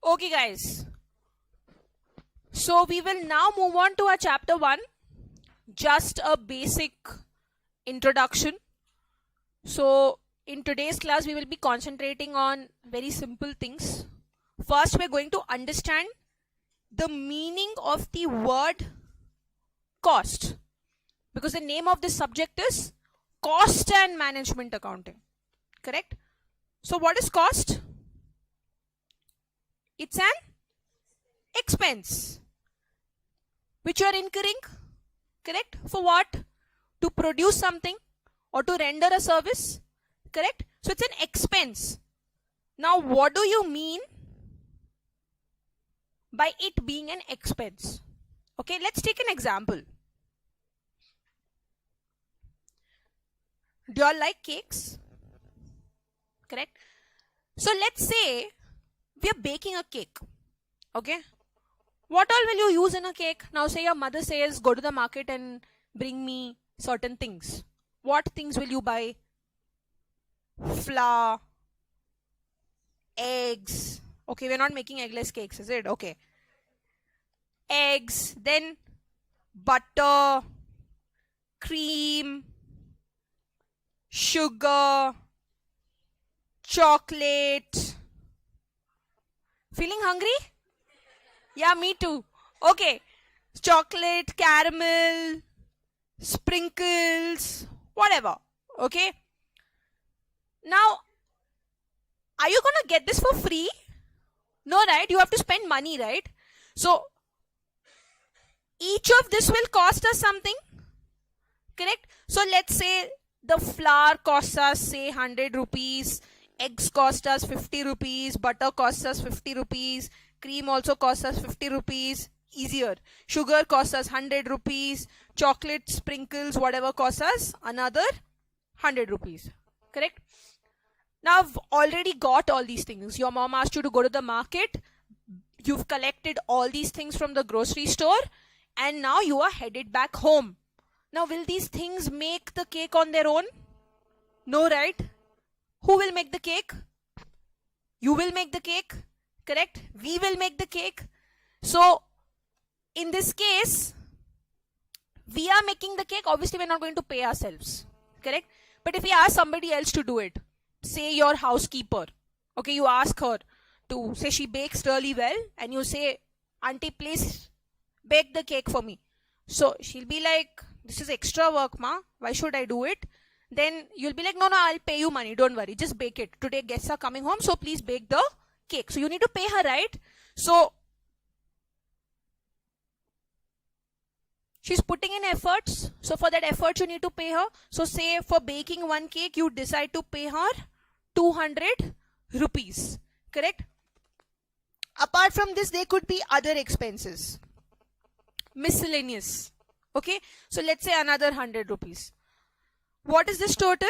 Okay, guys. So we will now move on to our chapter 1. Just a basic introduction. So in today's class, we will be concentrating on very simple things. First, we're going to understand the meaning of the word cost. Because the name of this subject is Cost and Management Accounting. Correct? So what is cost? It's an expense which you are incurring. Correct? For what? To produce something or to render a service. Correct? So it's an expense. Now what do you mean by it being an expense? Okay, let's take an example. Do you all like cakes? Correct? So let's say we are baking a cake. Okay? What all will you use in a cake? Now say your mother says go to the market and bring me certain things. What things will you buy? Flour, eggs. Okay, we're not making eggless cakes, is it? Okay. Eggs, then butter, cream, sugar, chocolate. Feeling hungry? Yeah, me too. Okay. Chocolate, caramel, sprinkles, whatever. Okay. Now, are you gonna get this for free? No, right? You have to spend money, right? So, each of this will cost us something. Correct? So, let's say the flour costs us, say, 100 rupees. Eggs cost us 50 rupees. Butter costs us 50 rupees. Cream also costs us 50 rupees. Easier. Sugar costs us 100 rupees. Chocolate, sprinkles, whatever costs us another 100 rupees. Correct? Now, I've already got all these things. Your mom asked you to go to the market. You've collected all these things from the grocery store. And now you are headed back home. Now, will these things make the cake on their own? No, right? Who will make the cake? You will make the cake. Correct? We will make the cake. So, in this case, we are making the cake. Obviously, we're not going to pay ourselves. Correct? But if we ask somebody else to do it, say your housekeeper, okay, you ask her to, say she bakes really well, and you say, Auntie, please bake the cake for me. So, she'll be like, this is extra work, ma. Why should I do it? Then you'll be like, no, I'll pay you money. Don't worry. Just bake it. Today guests are coming home, so please bake the cake. So you need to pay her, right? So she's putting in efforts. So for that effort, you need to pay her. So say for baking one cake, you decide to pay her 200 rupees. Correct? Apart from this, there could be other expenses. Miscellaneous. Okay? So let's say another 100 rupees. What is this total?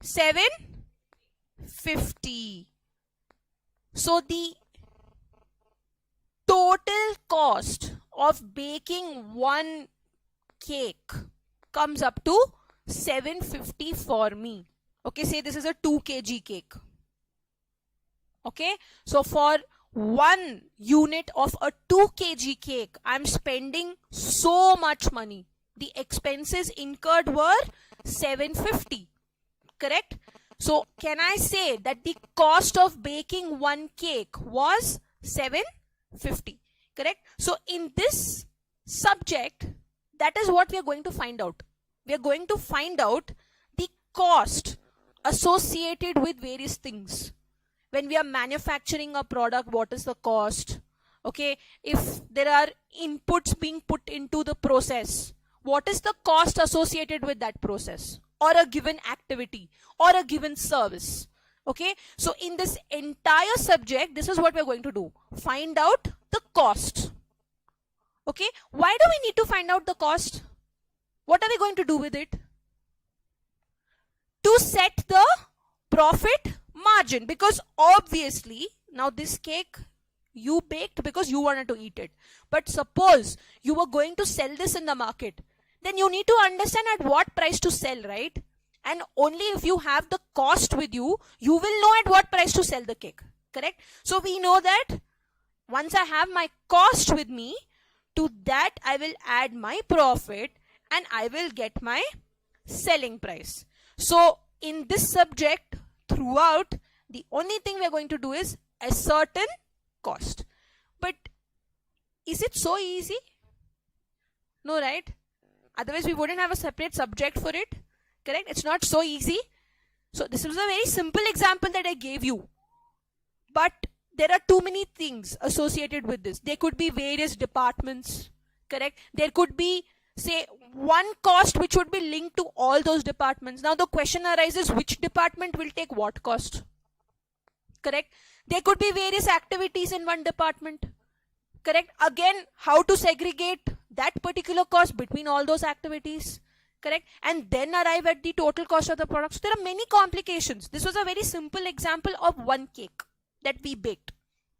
750. So the total cost of baking one cake comes up to 750 for me. Okay, say this is a 2 kg cake. Okay, so for 1 unit of a 2 kg cake, I'm spending so much money. The expenses incurred were 750. Correct? So, can I say that the cost of baking one cake was 750? Correct? So, in this subject, that is what we are going to find out. We are going to find out the cost associated with various things. When we are manufacturing a product, what is the cost? Okay? If there are inputs being put into the process, what is the cost associated with that process or a given activity or a given service? Okay, so in this entire subject, this is what we're going to do. Find out the cost. Okay, why do we need to find out the cost? What are we going to do with it? To set the profit margin, because obviously now this cake you baked because you wanted to eat it. But suppose you were going to sell this in the market, then you need to understand at what price to sell, right? and only if you have the cost with you, you will know at what price to sell the cake. Correct? So we know that once I have my cost with me, to that I will add my profit and I will get my selling price. So in this subject, throughout, the only thing we're going to do is a certain cost. But is it so easy? No, right? Otherwise we wouldn't have a separate subject for it. Correct? It's not so easy. So this was a very simple example that I gave you. But there are too many things associated with this. There could be various departments. Correct? There could be, say, one cost which would be linked to all those departments. Now the question arises, which department will take what cost? Correct? There could be various activities in one department. Correct? Again, how to segregate that particular cost between all those activities. Correct? And then arrive at the total cost of the product. So there are many complications. This was a very simple example of one cake that we baked.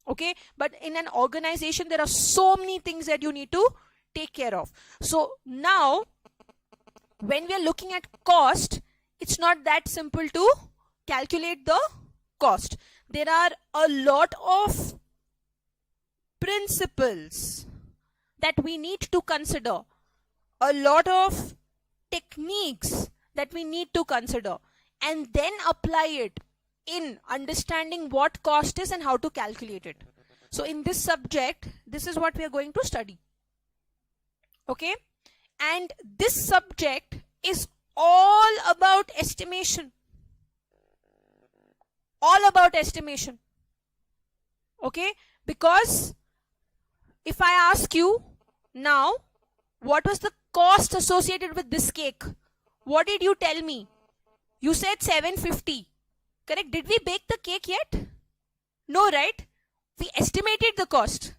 Okay? But in an organization, there are so many things that you need to take care of. So now, when we are looking at cost, it's not that simple to calculate the cost. There are a lot of principles that we need to consider, a lot of techniques that we need to consider, and then apply it in understanding what cost is and how to calculate it. So in this subject, this is what we are going to study. Okay? And this subject is all about estimation. All about estimation. Okay? Because if I ask you now, what was the cost associated with this cake? What did you tell me? You said 750. Correct? Did we bake the cake yet? No, right? We estimated the cost.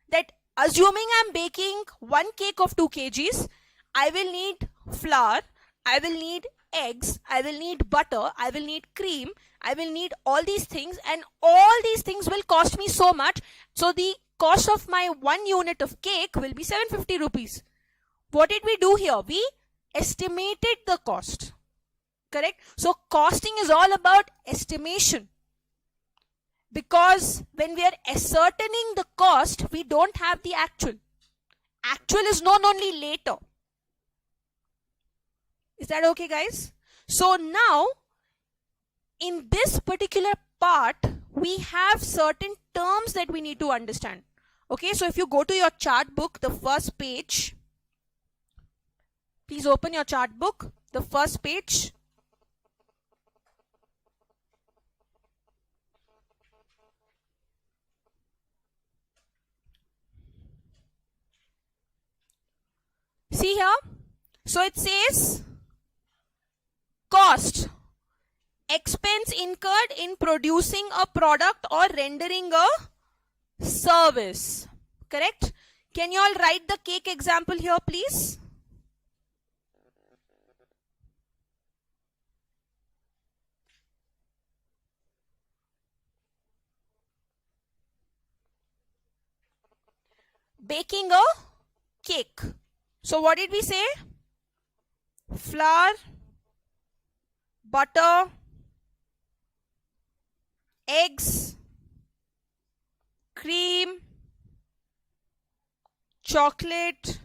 That assuming I'm baking one cake of 2 kgs, I will need flour, I will need eggs, I will need butter, I will need cream, I will need all these things, and all these things will cost me so much. So the cost of my 1 unit of cake will be 750 rupees. What did we do here? We estimated the cost. Correct? So costing is all about estimation. Because when we are ascertaining the cost, we don't have the actual. Actual is known only later. Is that okay, guys? So now, in this particular part, we have certain terms that we need to understand. Okay, so if you go to your chart book, the first page, please open your chart book, the first page. See here, so it says cost, expense incurred in producing a product or rendering a service. Correct? Can you all write the cake example here, please? Baking a cake. So what did we say? Flour, butter, eggs, cream, chocolate,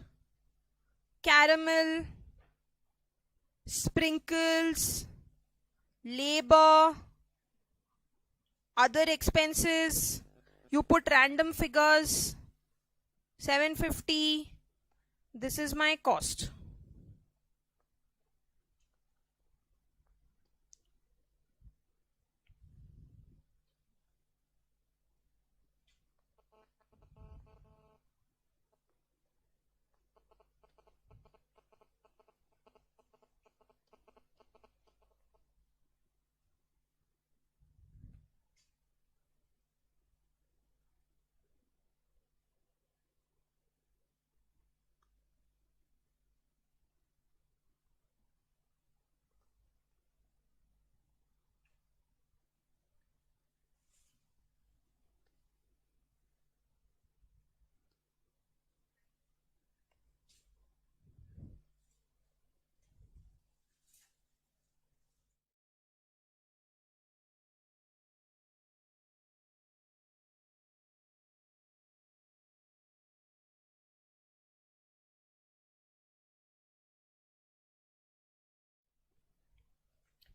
caramel, sprinkles, labor, other expenses. You put random figures. 750. This is my cost.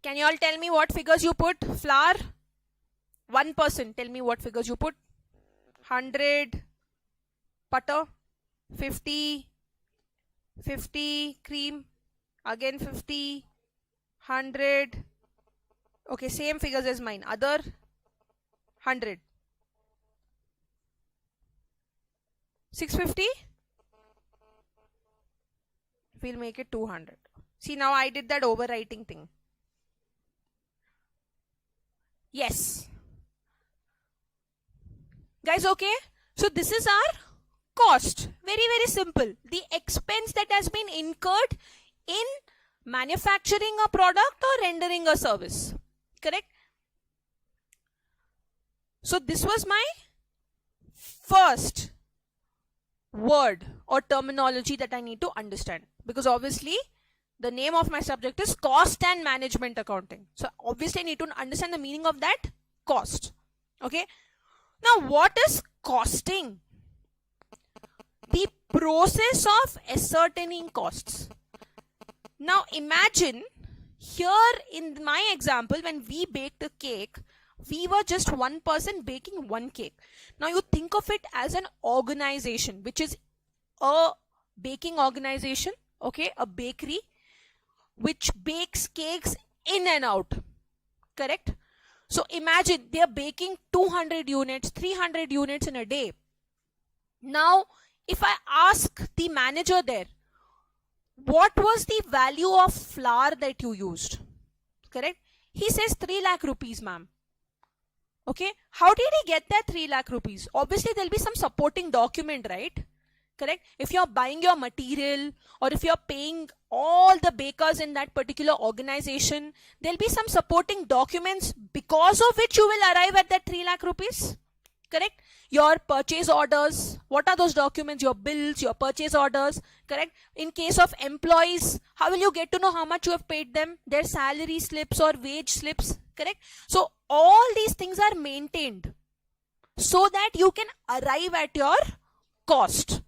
Can you all tell me what figures you put? Flour, 1 person, tell me what figures you put. 100 butter, 50 cream, again 50, 100. Okay, same figures as mine. Other 100. 650. We'll make it 200. See, now I did that overwriting thing. Yes. Guys, okay? So this is our cost. Very, very simple. The expense that has been incurred in manufacturing a product or rendering a service. Correct? So this was my first word or terminology that I need to understand, because obviously the name of my subject is cost and management accounting. So obviously I need to understand the meaning of that cost. Okay. Now what is costing? The process of ascertaining costs. Now imagine here in my example, when we baked a cake, we were just one person baking one cake. Now you think of it as an organization, which is a baking organization, okay, a bakery which bakes cakes in and out, correct? So imagine they are baking 200 units, 300 units in a day. Now if I ask the manager there, what was the value of flour that you used, correct? He says 3 lakh rupees, ma'am. Okay, how did he get that 3 lakh rupees? Obviously there'll be some supporting document, right? Correct? If you're buying your material or if you're paying all the bakers in that particular organization, there'll be some supporting documents because of which you will arrive at that 3 lakh rupees. Correct? Your purchase orders, what are those documents? Your bills, your purchase orders, correct? In case of employees, how will you get to know how much you have paid them? Their salary slips or wage slips, correct? So all these things are maintained so that you can arrive at your cost,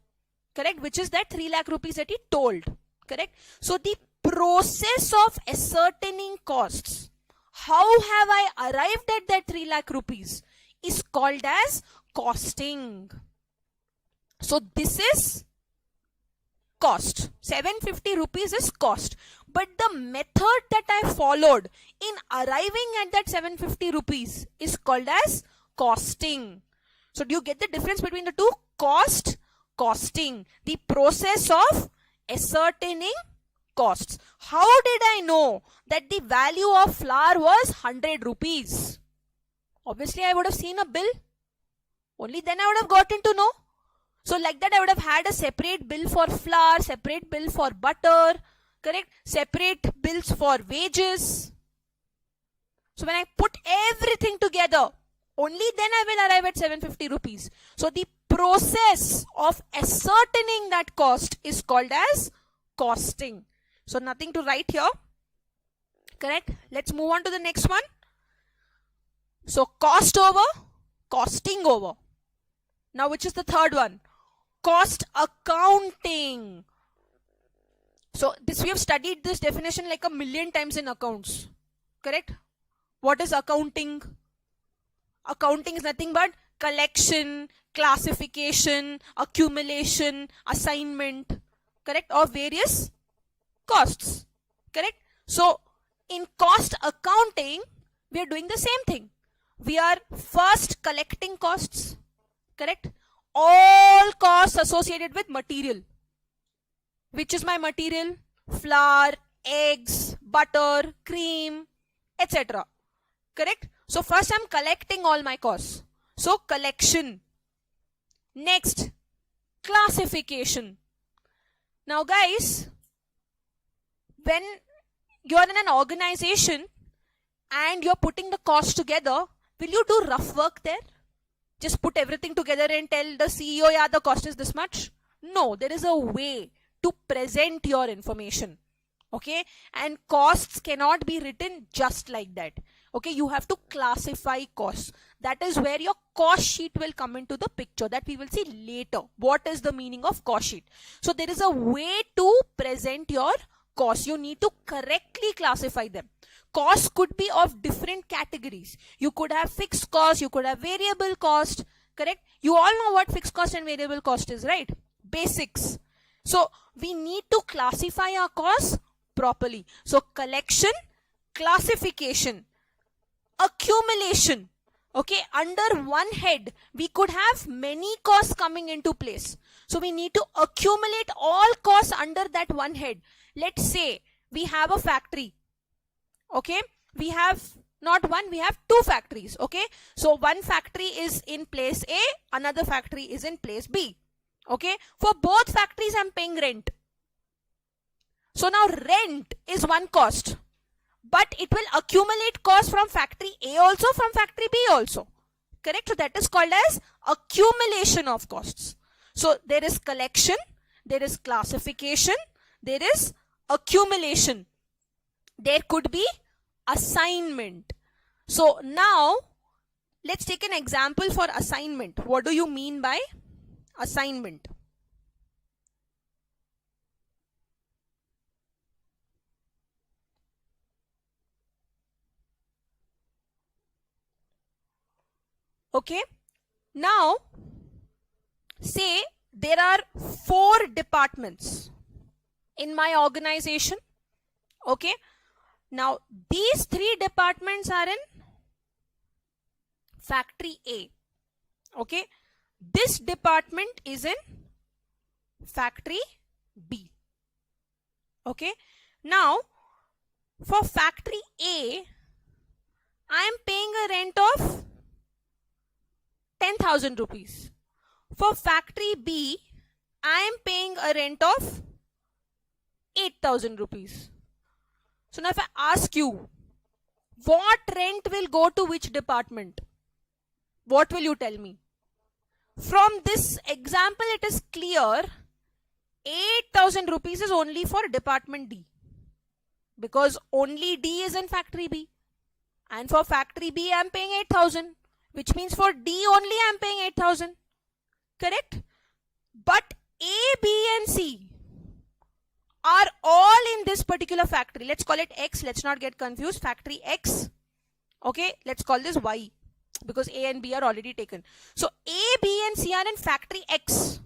correct? Which is that 3 lakh rupees that he told, correct? So the process of ascertaining costs, how have I arrived at that 3 lakh rupees, is called as costing. So this is cost. 750 rupees is cost. But the method that I followed in arriving at that 750 rupees is called as costing. So do you get the difference between the two? Cost, costing. The process of ascertaining costs. How did I know that the value of flour was 100 rupees? Obviously I would have seen a bill. Only then I would have gotten to know. So like that I would have had a separate bill for flour, separate bill for butter, correct? Separate bills for wages. So when I put everything together, only then I will arrive at 750 rupees. So the process of ascertaining that cost is called as costing. So nothing to write here, correct? Let's move on to the next one. So cost over, costing over. Now which is the third one? Cost accounting. So this, we have studied this definition like a million times in accounts, correct? What is accounting? Accounting is nothing but collection, classification, accumulation, assignment, correct, of various costs, correct? So in cost accounting, we are doing the same thing. We are first collecting costs, correct? All costs associated with material. Which is my material? Flour, eggs, butter, cream, etc. Correct? So first I'm collecting all my costs. So collection. Next, classification. Now guys, when you're in an organization and you're putting the costs together, will you do rough work there? Just put everything together and tell the CEO, yeah, the cost is this much? No, there is a way to present your information. Okay, and costs cannot be written just like that. Okay, you have to classify costs. That is where your cost sheet will come into the picture, that we will see later. What is the meaning of cost sheet? So there is a way to present your costs. You need to correctly classify them. costs could be of different categories. You could have fixed cost, you could have variable cost, correct? You all know what fixed cost and variable cost is, right? Basics. So we need to classify our costs properly. So collection, classification, accumulation. Okay, under one head, we could have many costs coming into place. So we need to accumulate all costs under that one head. Let's say we have a factory. Okay, we have not one, we have two factories. Okay, so one factory is in place A, another factory is in place B. Okay, for both factories I'm paying rent. So now rent is one cost, but it will accumulate costs from factory A also, from factory B also. Correct? So that is called as accumulation of costs. So there is collection, there is classification, there is accumulation. There could be assignment. So now let's take an example for assignment. What do you mean by assignment? Okay, now say there are 4 departments in my organization. Okay, now these 3 departments are in factory A. Okay, this department is in factory B. Okay, now for factory A, I am paying a rent of 10,000 rupees. For factory B, I am paying a rent of 8,000 rupees. So now if I ask you, what rent will go to which department? What will you tell me? From this example, it is clear 8,000 rupees is only for department D, because only D is in factory B. And for factory B, I am paying 8,000. Which means for D only I am paying 8,000. Correct? But A, B and C are all in this particular factory. Let's call it X. Let's not get confused. Factory X. Okay. Let's call this Y, because A and B are already taken. So A, B and C are in factory X.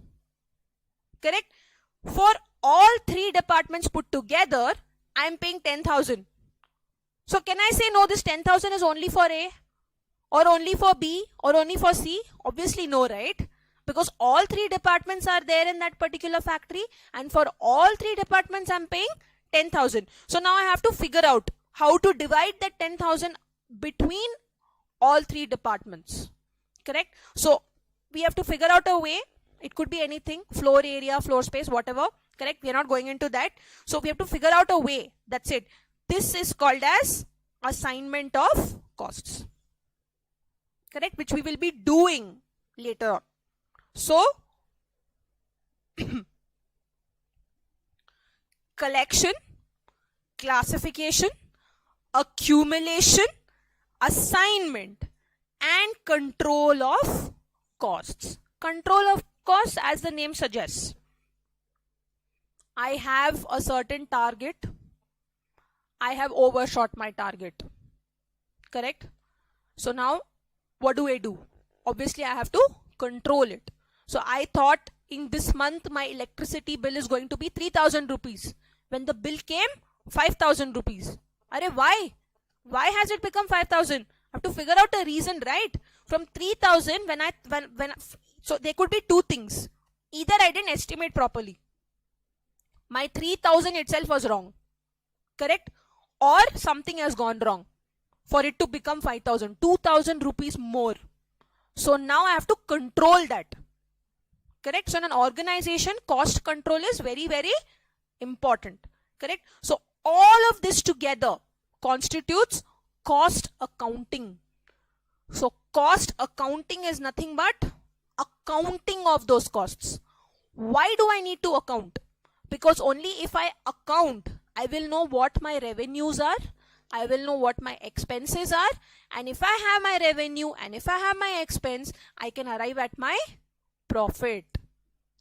Correct? For all 3 departments put together, I am paying 10,000. So can I say no, this 10,000 is only for A? Or only for B, or only for C? Obviously no, right? Because all 3 departments are there in that particular factory, and for all 3 departments I'm paying 10,000. So now I have to figure out how to divide that 10,000 between all 3 departments. Correct? So we have to figure out a way. It could be anything, floor area, floor space, whatever. Correct? We are not going into that. So we have to figure out a way. That's it. This is called as assignment of costs. Correct? Which we will be doing later on. So collection, classification, accumulation, assignment, and control of costs. Control of costs, as the name suggests. I have a certain target. I have overshot my target. Correct? So now what do? Obviously, I have to control it. So I thought in this month my electricity bill is going to be 3,000 rupees. When the bill came, 5,000 rupees. Arey, why? Why has it become 5,000? I have to figure out a reason, right? From 3,000, so there could be 2 things. Either I didn't estimate properly. My 3,000 itself was wrong. Correct? Or something has gone wrong for it to become 5,000, 2,000 rupees more. So now I have to control that. Correct? So in an organization, cost control is very, very important. Correct? So all of this together constitutes cost accounting. So cost accounting is nothing but accounting of those costs. Why do I need to account? Because only if I account, I will know what my revenues are, I will know what my expenses are, and if I have my revenue and if I have my expense, I can arrive at my profit.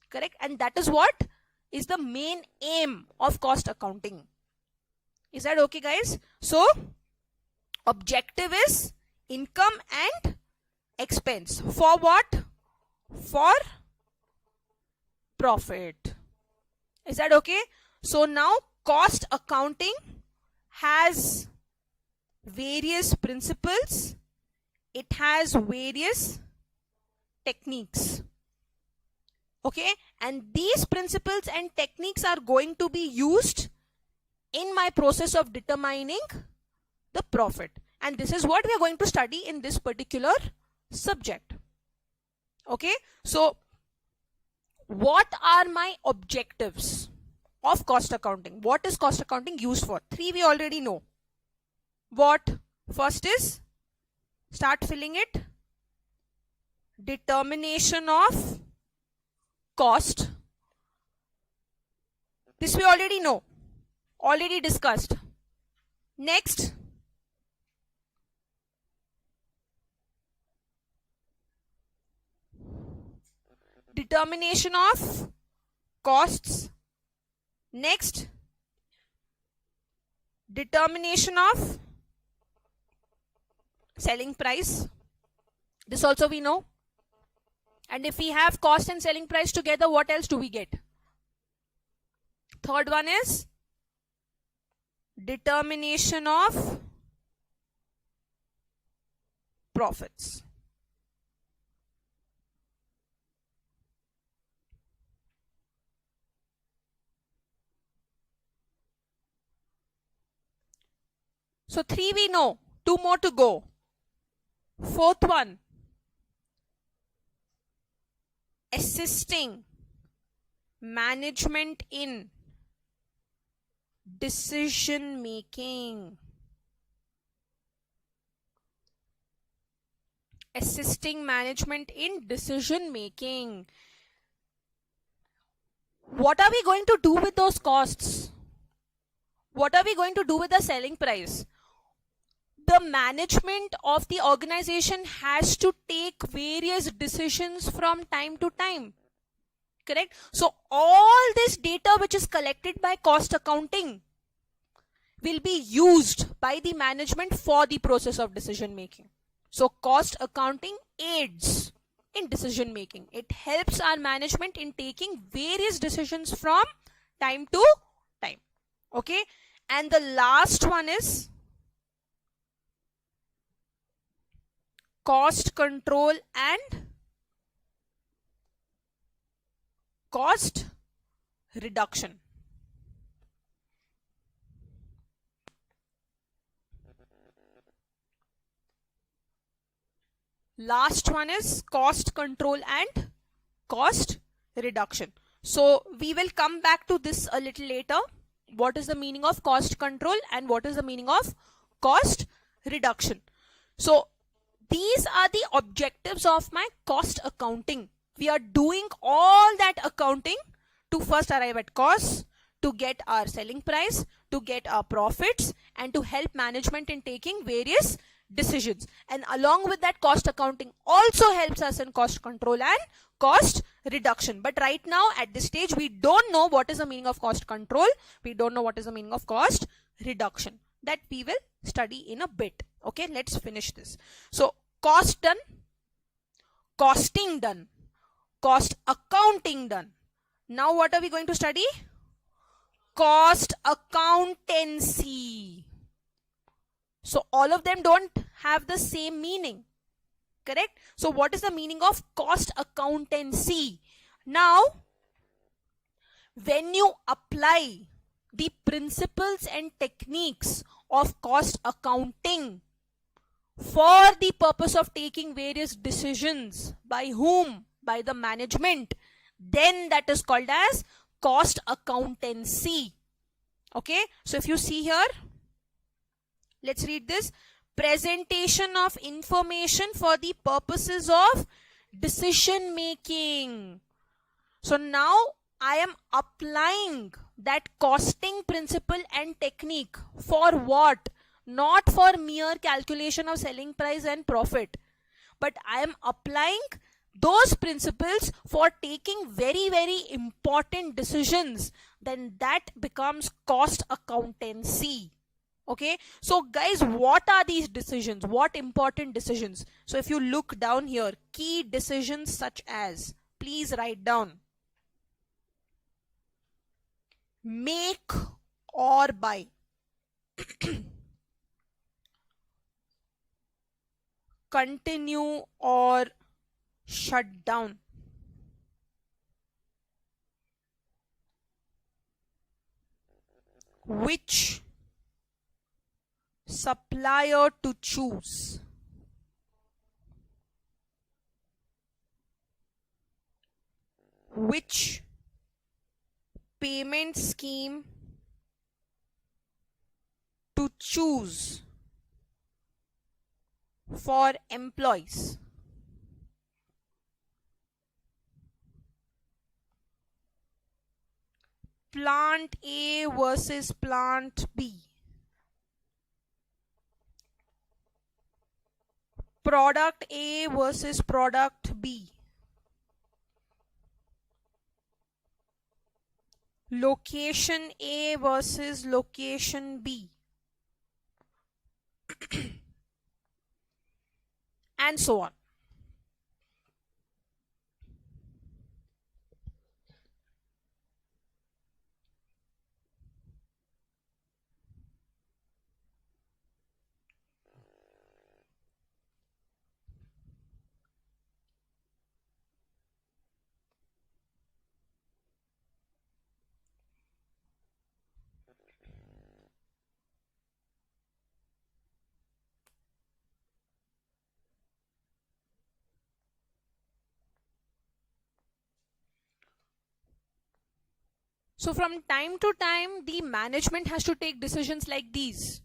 Correct? And that is what is the main aim of cost accounting. Is that okay, guys? So objective is income and expense. For what? For profit. Is that okay? So now cost accounting has various principles. It has various techniques. Okay, and these principles and techniques are going to be used in my process of determining the profit. And this is what we are going to study in this particular subject. Okay, so what are my objectives of cost accounting? What is cost accounting used for? 3 we already know. What? First is, start filling it, determination of cost. This we already know, already discussed. Next, determination of costs. Next, determination of selling price. This also we know. And if we have cost and selling price together, what else do we get? Third one is determination of profits. So 3 we know, 2 more to go. Fourth one, assisting management in decision making. Assisting management in decision making. What are we going to do with those costs? What are we going to do with the selling price? The management of the organization has to take various decisions from time to time. Correct? So all this data which is collected by cost accounting will be used by the management for the process of decision making. So cost accounting aids in decision making. It helps our management in taking various decisions from time to time. Okay? And the last one is cost control and cost reduction. Last one is cost control and cost reduction. So we will come back to this a little later. What is the meaning of cost control and what is the meaning of cost reduction? So these are the objectives of my cost accounting. We are doing all that accounting to first arrive at costs, to get our selling price, to get our profits, and to help management in taking various decisions. And along with that, cost accounting also helps us in cost control and cost reduction. But right now, at this stage, we don't know what is the meaning of cost control. We don't know what is the meaning of cost reduction. That we will study in a bit. Okay, let's finish this. So cost done, costing done, cost accounting done. Now what are we going to study? Cost accountancy. So all of them don't have the same meaning. Correct? So what is the meaning of cost accountancy? Now, when you apply the principles and techniques of cost accounting for the purpose of taking various decisions, by whom? By the management, then that is called as cost accountancy. Okay, so if you see here, let's read this. Presentation of information for the purposes of decision making. So now I am applying that costing principle and technique for what? Not for mere calculation of selling price and profit, but I am applying those principles for taking very, very important decisions. Then that becomes cost accountancy. Okay, so guys, what are these decisions? What important decisions? So if you look down here, key decisions such as, please write down: make or buy, continue or shut down, which supplier to choose, which payment scheme to choose for employees, plant A versus plant B, product A versus product B, location A versus location B, and so on. So from time to time, the management has to take decisions like these.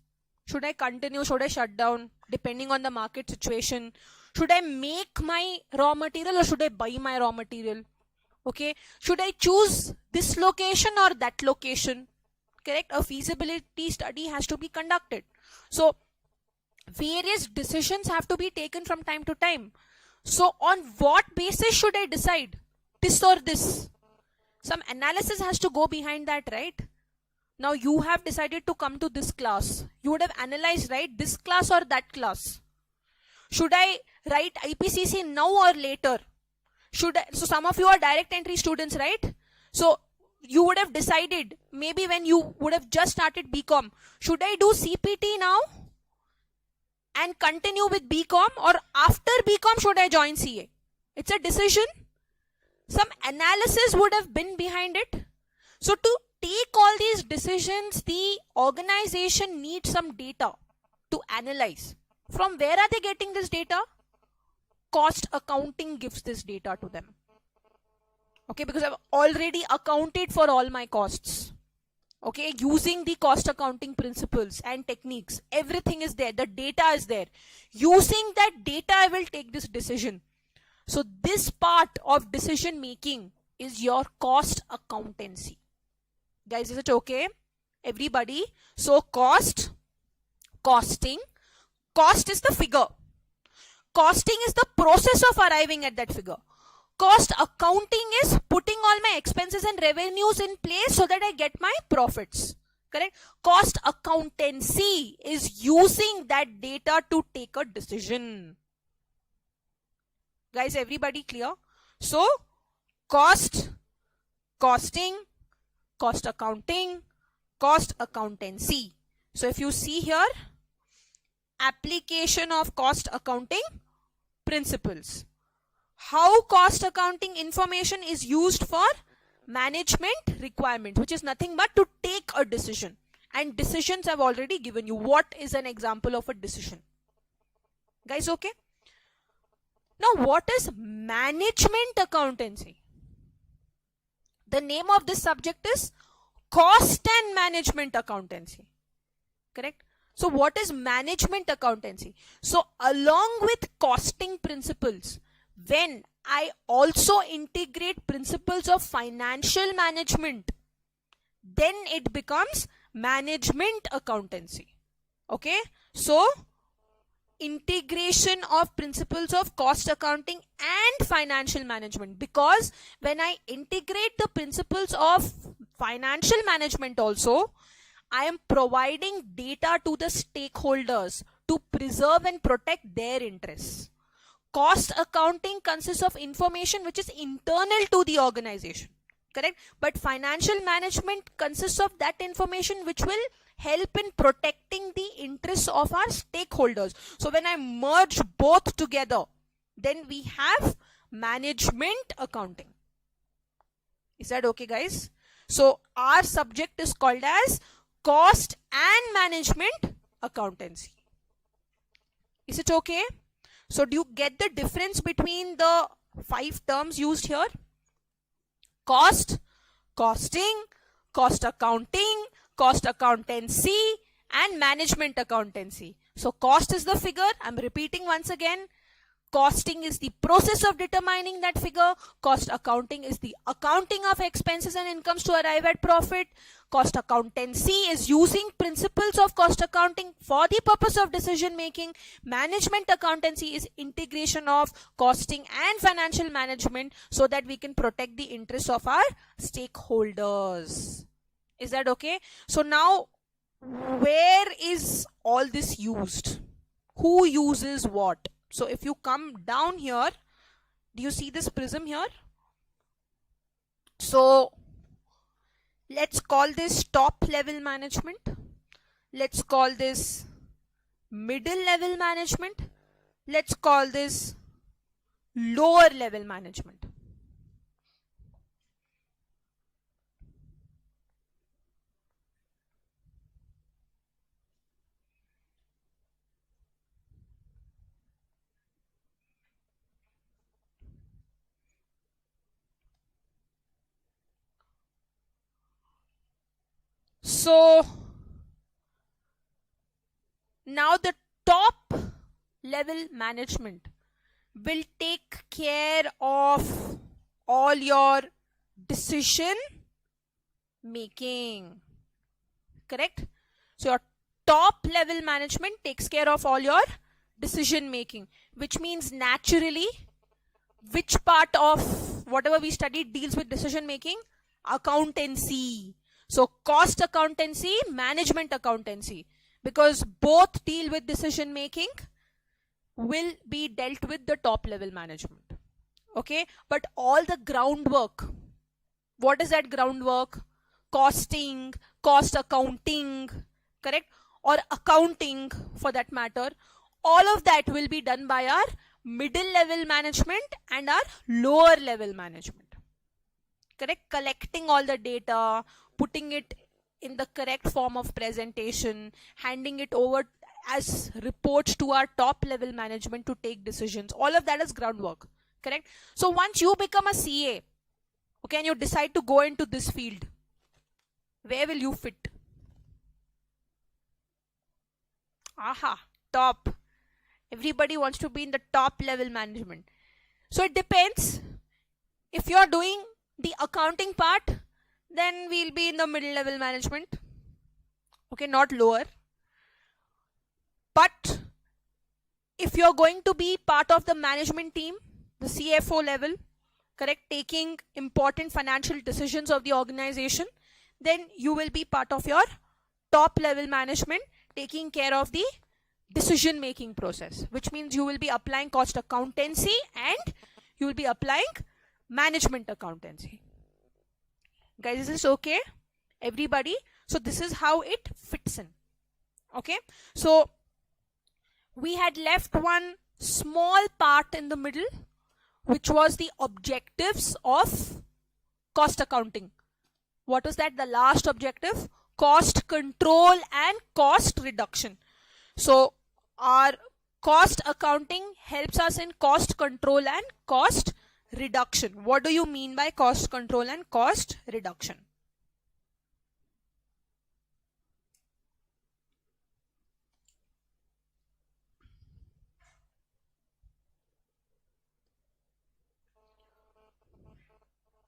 Should I continue? Should I shut down? Depending on the market situation. Should I make my raw material or should I buy my raw material? Okay. Should I choose this location or that location? Correct? A feasibility study has to be conducted. So various decisions have to be taken from time to time. So on what basis should I decide this or this? Some analysis has to go behind that, right? Now you have decided to come to this class. You would have analyzed, right? This class or that class. Should I write IPCC now or later? So some of you are direct entry students, right? So you would have decided maybe when you would have just started BCom. Should I do CPT now and continue with BCom, or after BCom should I join CA? It's a decision. Some analysis would have been behind it. So to take all these decisions, the organization needs some data to analyze. From where are they getting this data? Cost accounting gives this data to them. Okay, because I've already accounted for all my costs. Okay, using the cost accounting principles and techniques, everything is there. The data is there. Using that data, I will take this decision. So this part of decision making is your cost accountancy. Guys, is it okay? Everybody? So cost, costing. Cost is the figure. Costing is the process of arriving at that figure. Cost accounting is putting all my expenses and revenues in place so that I get my profits. Correct? Cost accountancy is using that data to take a decision. Guys, everybody clear? So, cost, costing, cost accounting, cost accountancy. So, if you see here, application of cost accounting principles. How cost accounting information is used for management requirements, which is nothing but to take a decision. And decisions I've already given you. What is an example of a decision? Guys, okay? Now, what is management accountancy? The name of this subject is cost and management accountancy. Correct? So, what is management accountancy? So, along with costing principles, when I also integrate principles of financial management, then it becomes management accountancy. Okay? So, integration of principles of cost accounting and financial management, because when I integrate the principles of financial management also, I am providing data to the stakeholders to preserve and protect their interests. Cost accounting consists of information which is internal to the organization, correct? But financial management consists of that information which will help in protecting the interests of our stakeholders. So when I merge both together, then we have management accounting. Is that okay, guys? So our subject is called as cost and management accountancy. Is it okay? So do you get the difference between the 5 terms used here? Cost, costing, cost accounting, cost accountancy, and management accountancy. So cost is the figure. I'm repeating once again. Costing is the process of determining that figure. Cost accounting is the accounting of expenses and incomes to arrive at profit. Cost accountancy is using principles of cost accounting for the purpose of decision making. Management accountancy is integration of costing and financial management so that we can protect the interests of our stakeholders. Is that okay? So now, where is all this used? Who uses what? So if you come down here, do you see this prism here? So let's call this top level management. Let's call this middle level management. Let's call this lower level management. So now the top level management will take care of all your decision making, correct? So your top level management takes care of all your decision making, which means naturally which part of whatever we studied deals with decision making? Accountancy. So cost accountancy, management accountancy, because both deal with decision making, will be dealt with the top level management. Okay, but all the groundwork, what is that groundwork? Costing, cost accounting, correct? Or accounting for that matter, all of that will be done by our middle level management and our lower level management, correct? Collecting all the data, putting it in the correct form of presentation, handing it over as reports to our top level management to take decisions. All of that is groundwork, correct? So once you become a CA, okay, and you decide to go into this field, where will you fit? Aha, top. Everybody wants to be in the top level management. So it depends. If you're doing the accounting part, then we'll be in the middle level management. Okay, not lower. But if you're going to be part of the management team, the CFO level, correct, taking important financial decisions of the organization, then you will be part of your top level management, taking care of the decision making process, which means you will be applying cost accountancy and you will be applying management accountancy. Guys, is this okay? Everybody? So this is how it fits in. Okay, so we had left one small part in the middle, which was the objectives of cost accounting. What was that? The last objective? Cost control and cost reduction. So our cost accounting helps us in cost control and cost reduction. What do you mean by cost control and cost reduction?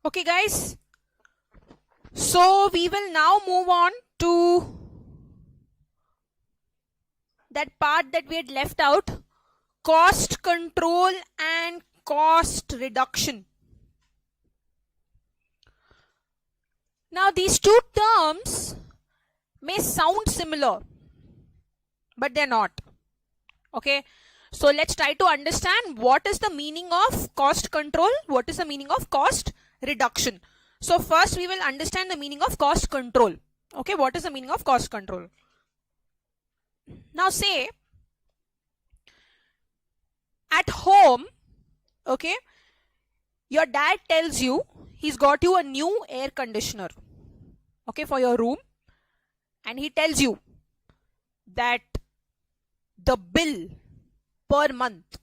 Okay, guys. So we will now move on to that part that we had left out, cost control and cost reduction. Now these two terms may sound similar, but they're not. Okay, so let's try to understand what is the meaning of cost control, what is the meaning of cost reduction. So first we will understand the meaning of cost control. Okay, what is the meaning of cost control? Now say at home, okay, your dad tells you he's got you a new air conditioner, okay, for your room, and he tells you that the bill per month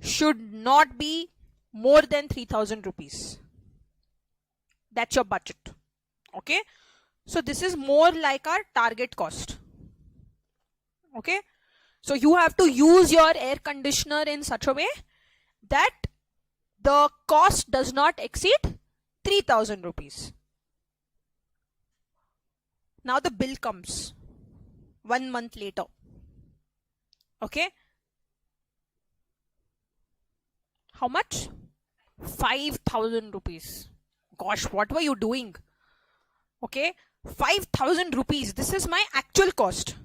should not be more than 3,000 rupees. That's your budget. Okay, so this is more like our target cost. Okay, so you have to use your air conditioner in such a way that the cost does not exceed 3,000 rupees. Now the bill comes 1 month later. Okay, how much? 5,000 rupees. Gosh, what were you doing? Okay, 5,000 rupees. This is my actual cost.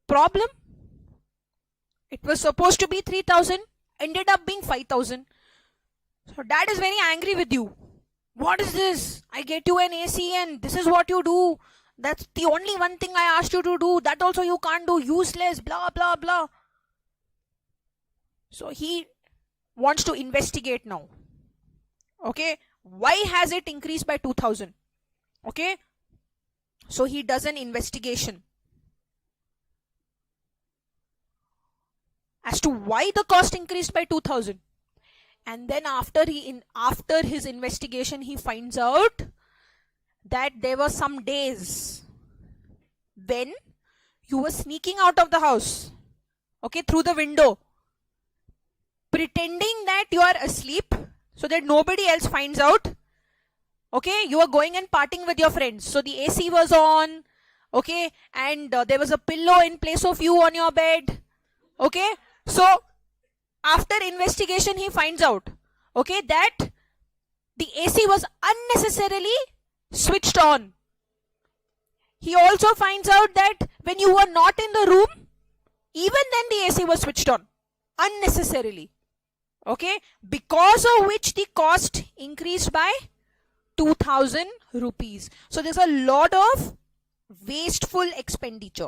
Problem? It was supposed to be 3,000, ended up being 5,000. So dad is very angry with you. What is this? I get you an AC and this is what you do. That's the only one thing I asked you to do. That also you can't do. Useless, blah, blah, blah. So he wants to investigate now. Okay, why has it increased by 2,000? Okay, so he does an investigation as to why the cost increased by 2,000. And then after his investigation, he finds out that there were some days when you were sneaking out of the house, okay, through the window, pretending that you are asleep so that nobody else finds out. Okay, you are going and partying with your friends. So the AC was on, okay, and there was a pillow in place of you on your bed. Okay, so after investigation, he finds out, okay, that the AC was unnecessarily switched on. He also finds out that when you were not in the room, even then the AC was switched on unnecessarily. Okay, because of which the cost increased by 2,000 rupees. So there's a lot of wasteful expenditure.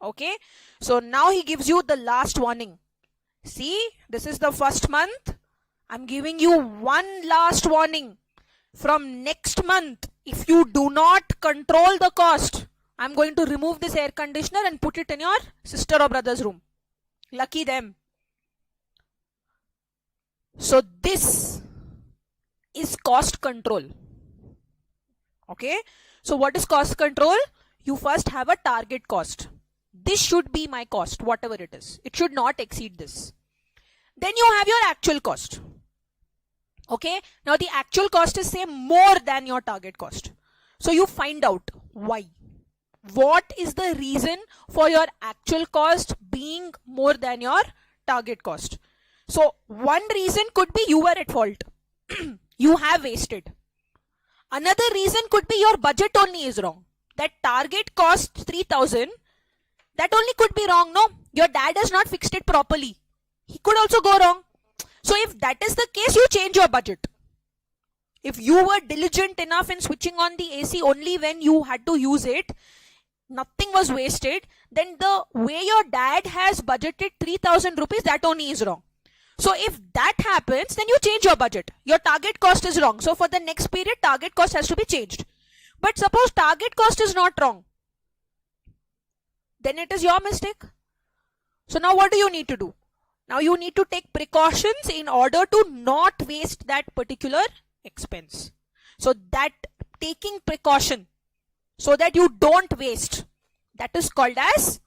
Okay, so now he gives you the last warning. See, this is the first month. I'm giving you one last warning. From next month, if you do not control the cost, I'm going to remove this air conditioner and put it in your sister or brother's room. Lucky them. So this is cost control. Okay, so what is cost control? You first have a target cost. This should be my cost, whatever it is. It should not exceed this. Then you have your actual cost. Okay, now the actual cost is, say, more than your target cost. So you find out why. What is the reason for your actual cost being more than your target cost? So one reason could be you were at fault. You have wasted. Another reason could be your budget only is wrong. That target cost 3,000, that only could be wrong, no? Your dad has not fixed it properly. He could also go wrong. So if that is the case, you change your budget. If you were diligent enough in switching on the AC only when you had to use it, nothing was wasted, then the way your dad has budgeted 3,000 rupees, that only is wrong. So if that happens, then you change your budget. Your target cost is wrong. So for the next period, target cost has to be changed. But suppose target cost is not wrong, then it is your mistake. So now what do you need to do? Now you need to take precautions in order to not waste that particular expense. So that taking precaution so that you don't waste, that is called as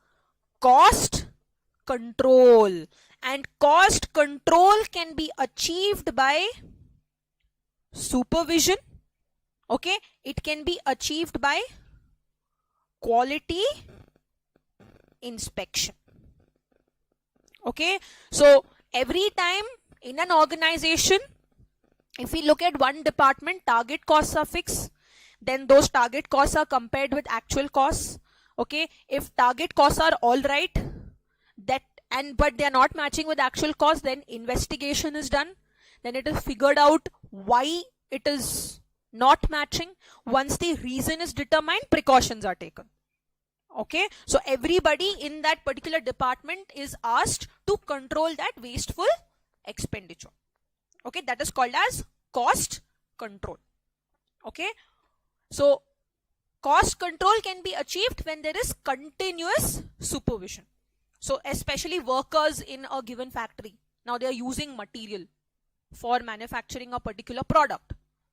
cost control. And cost control can be achieved by supervision. Okay, it can be achieved by quality inspection. Okay, so every time in an organization, if we look at one department, target costs are fixed. then those target costs are compared with actual costs. Okay, if target costs are all right, but they are not matching with actual costs, then investigation is done. Then it is figured out why it is not matching. Once the reason is determined, precautions are taken. Okay, so everybody in that particular department is asked to control that wasteful expenditure. Okay, that is called as cost control. Okay, so cost control can be achieved when there is continuous supervision. So especially workers in a given factory, now they are using material for manufacturing a particular product,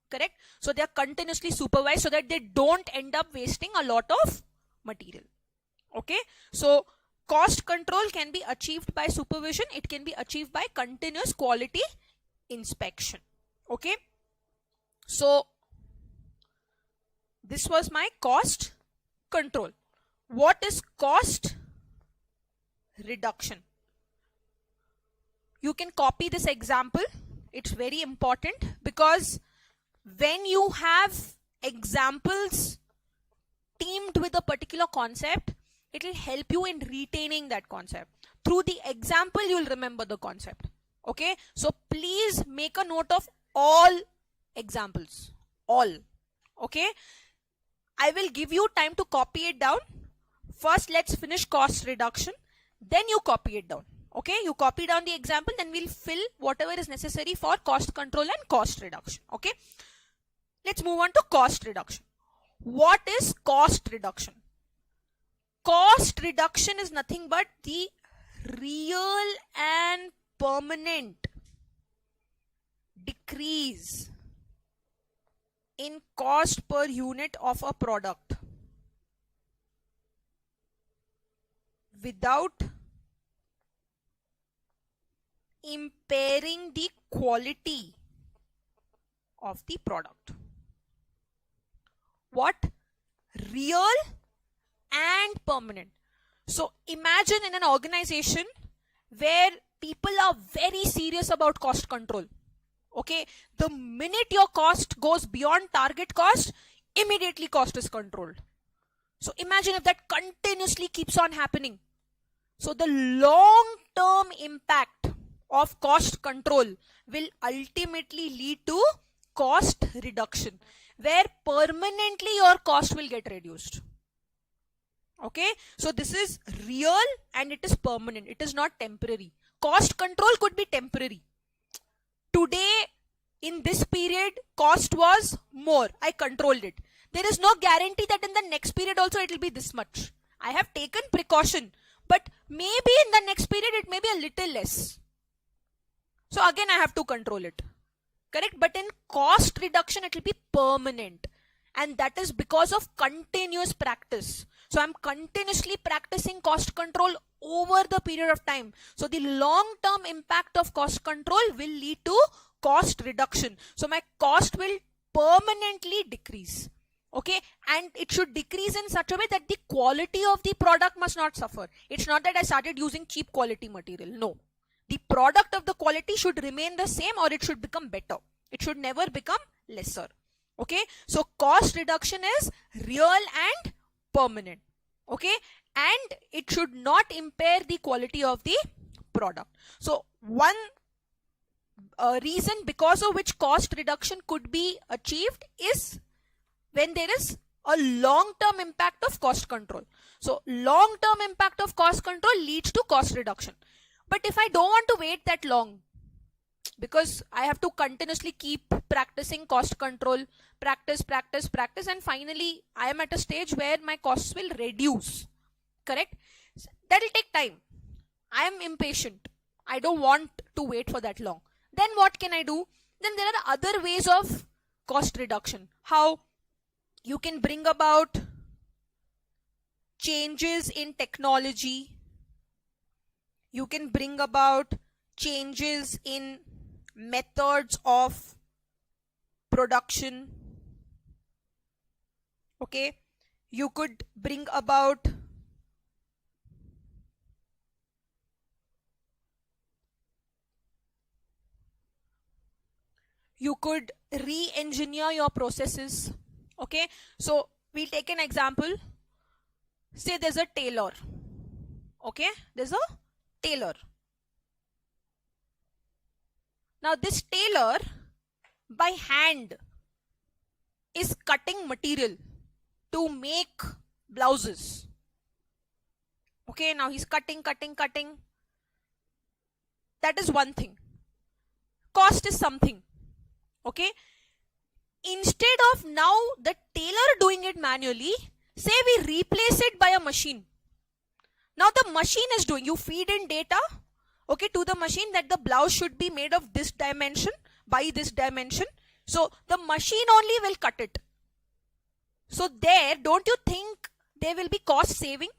correct? So they are continuously supervised so that they don't end up wasting a lot of material. Okay, so cost control can be achieved by supervision. It can be achieved by continuous quality inspection. Okay, so this was my cost control. What is cost reduction? You can copy this example. It's very important because when you have examples teamed with a particular concept, it will help you in retaining that concept. Through the example, you will remember the concept. Okay, so please make a note of all examples. All. Okay, I will give you time to copy it down. First, let's finish cost reduction. Then you copy it down. Okay, you copy down the example, then we'll fill whatever is necessary for cost control and cost reduction. Okay, let's move on to cost reduction. What is cost reduction? Cost reduction is nothing but the real and permanent decrease in cost per unit of a product without impairing the quality of the product. What? Real and permanent. So imagine in an organization where people are very serious about cost control. Okay, the minute your cost goes beyond target cost, immediately cost is controlled. So imagine if that continuously keeps on happening. So the long-term impact of cost control will ultimately lead to cost reduction, where permanently your cost will get reduced. Okay, so this is real and it is permanent. It is not temporary. Cost control could be temporary. Today, in this period, cost was more. I controlled it. There is no guarantee that in the next period also it will be this much. I have taken precaution, but maybe in the next period it may be a little less. So again, I have to control it. Correct? But in cost reduction, it will be permanent. And that is because of continuous practice. So I'm continuously practicing cost control over the period of time. So the long-term impact of cost control will lead to cost reduction. So my cost will permanently decrease. Okay, and it should decrease in such a way that the quality of the product must not suffer. It's not that I started using cheap quality material. No. The product of the quality should remain the same or it should become better. It should never become lesser. Okay, so cost reduction is real and permanent. Okay, and it should not impair the quality of the product. So one reason because of which cost reduction could be achieved is when there is a long-term impact of cost control. So long-term impact of cost control leads to cost reduction. But if I don't want to wait that long, because I have to continuously keep practicing cost control, practice, and finally I am at a stage where my costs will reduce. Correct? That will take time. I am impatient. I don't want to wait for that long. Then what can I do? Then there are other ways of cost reduction. How? You can bring about changes in technology. You can bring about changes in methods of production. Okay, you could bring about you could re-engineer your processes. Okay, so we'll take an example. Say there's a tailor. Okay, there's a tailor. Now this tailor by hand is cutting material to make blouses. Okay, now he's cutting. That is one thing. Cost is something. Okay, instead of now the tailor doing it manually, say we replace it by a machine. Now the machine is doing, you feed in data, okay, to the machine that the blouse should be made of this dimension by this dimension. So the machine only will cut it. So there, don't you think there will be cost saving?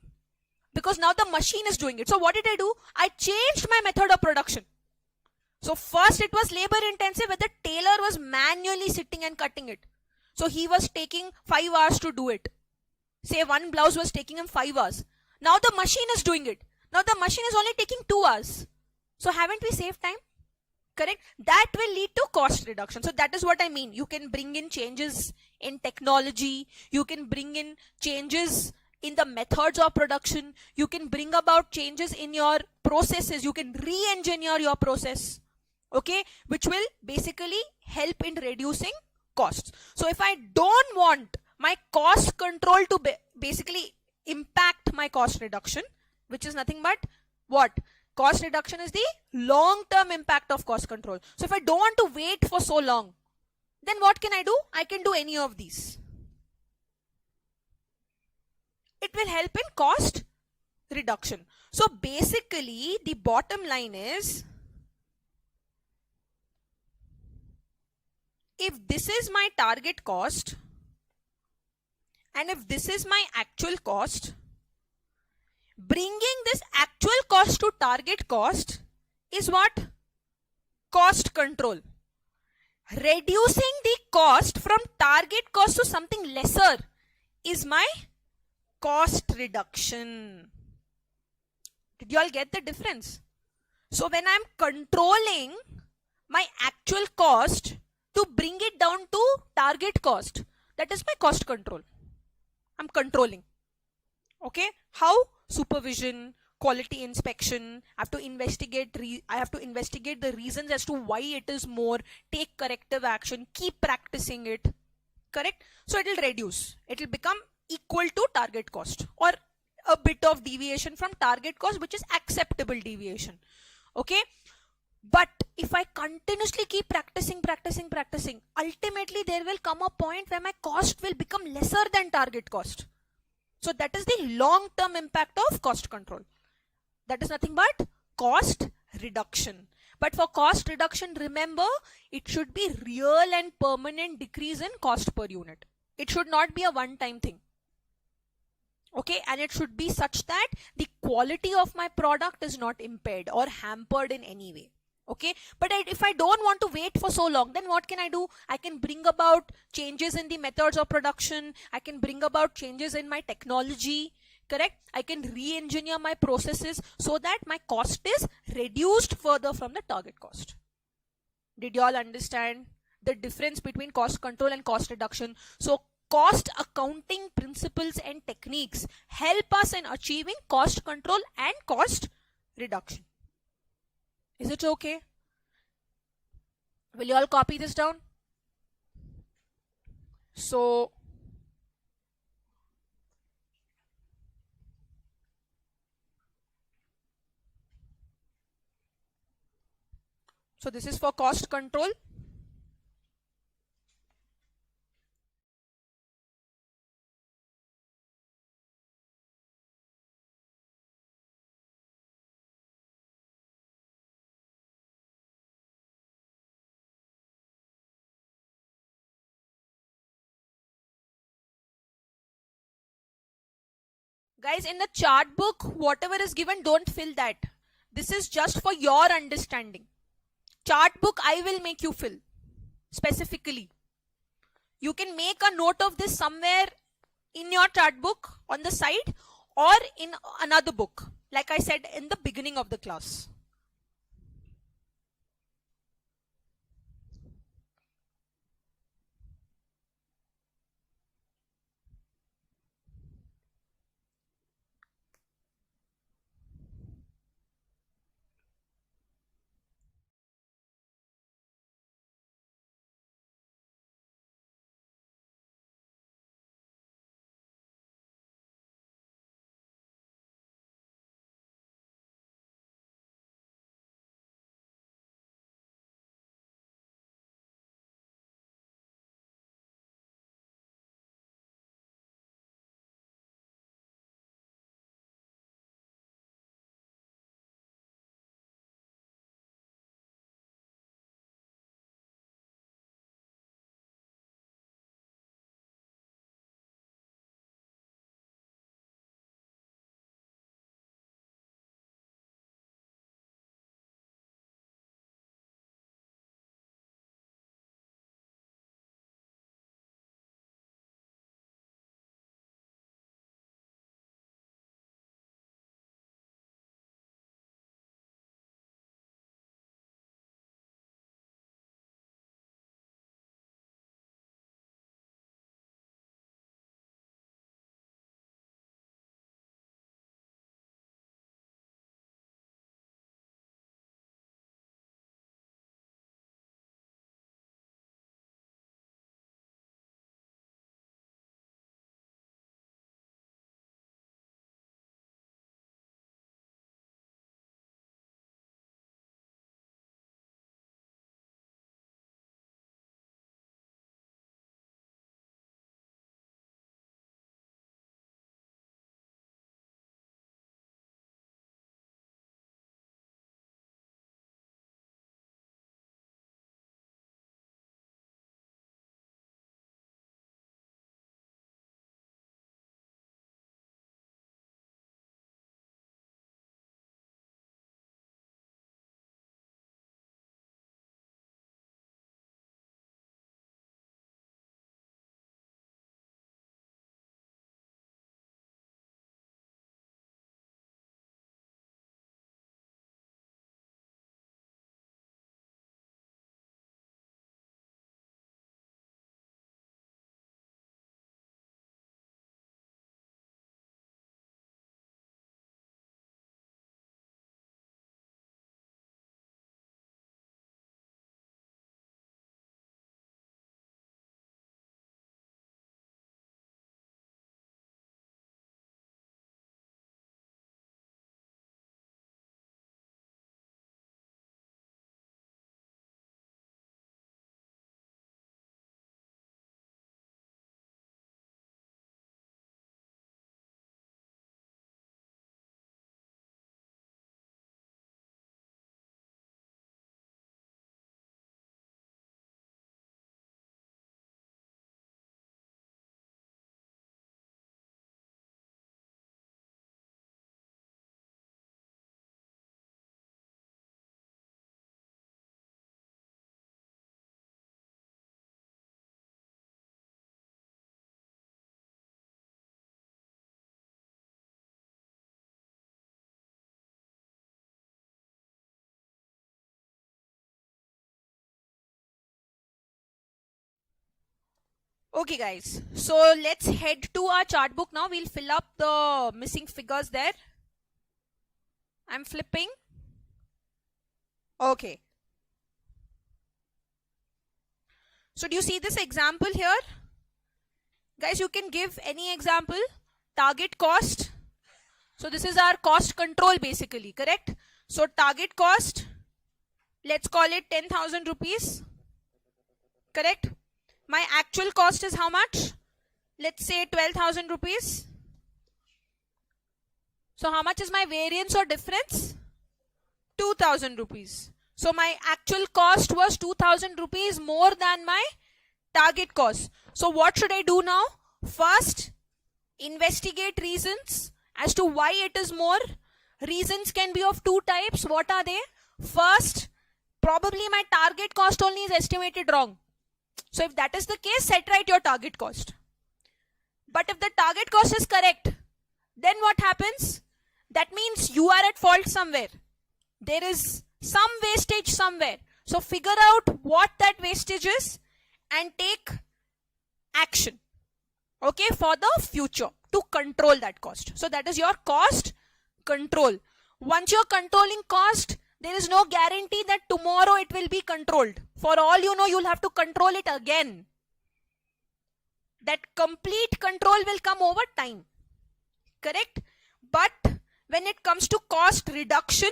Because now the machine is doing it. So what did I do? I changed my method of production. So first it was labor intensive where the tailor was manually sitting and cutting it. So he was taking 5 hours to do it. Say one blouse was taking him 5 hours. Now the machine is doing it. Now the machine is only taking 2 hours. So haven't we saved time? Correct? That will lead to cost reduction. So that is what I mean. You can bring in changes in technology. You can bring in changes in the methods of production. You can bring about changes in your processes. You can re-engineer your process. Okay? Which will basically help in reducing costs. So if I don't want my cost control to basically impact my cost reduction, which is nothing but what? Cost reduction is the long-term impact of cost control. So if I don't want to wait for so long, then what can I do? I can do any of these. It will help in cost reduction. So basically the bottom line is, if this is my target cost and if this is my actual cost, bringing this actual cost to target cost is what? Cost control. Reducing the cost from target cost to something lesser is my cost reduction. Did you all get the difference? So when I'm controlling my actual cost to bring it down to target cost, that is my cost control. I'm controlling. Okay? How? Supervision, quality inspection. I have to investigate the reasons as to why it is more, take corrective action, keep practicing it. Correct? So it will reduce. It will become equal to target cost or a bit of deviation from target cost, which is acceptable deviation. Okay? But if I continuously keep practicing, ultimately there will come a point where my cost will become lesser than target cost. So that is the long-term impact of cost control. That is nothing but cost reduction. But for cost reduction, remember, it should be real and permanent decrease in cost per unit. It should not be a one-time thing. Okay, and it should be such that the quality of my product is not impaired or hampered in any way. Okay, but if I don't want to wait for so long, then what can I do? I can bring about changes in the methods of production. I can bring about changes in my technology. Correct? I can re-engineer my processes so that my cost is reduced further from the target cost. Did you all understand the difference between cost control and cost reduction? So cost accounting principles and techniques help us in achieving cost control and cost reduction. Is it okay? Will you all copy this down? So this is for cost control. Guys, in the chart book, whatever is given, don't fill that. This is just for your understanding. Chart book, I will make you fill specifically. You can make a note of this somewhere in your chart book on the side or in another book, like I said in the beginning of the class. Okay guys, so let's head to our chart book now. We'll fill up the missing figures there. I'm flipping. Okay. So do you see this example here? Guys, you can give any example. Target cost. So this is our cost control basically, correct? So target cost, let's call it 10,000 rupees. Correct? My actual cost is how much? Let's say 12,000 rupees. So how much is my variance or difference? 2,000 rupees. So my actual cost was 2,000 rupees more than my target cost. So what should I do now? First, investigate reasons as to why it is more. Reasons can be of two types. What are they? First, probably my target cost only is estimated wrong. So if that is the case, set right your target cost. But if the target cost is correct, then what happens? That means you are at fault somewhere. There is some wastage somewhere. So figure out what that wastage is and take action, okay, for the future to control that cost. So that is your cost control. Once you're controlling cost, there is no guarantee that tomorrow it will be controlled. For all you know, you'll have to control it again. That complete control will come over time. Correct? But when it comes to cost reduction,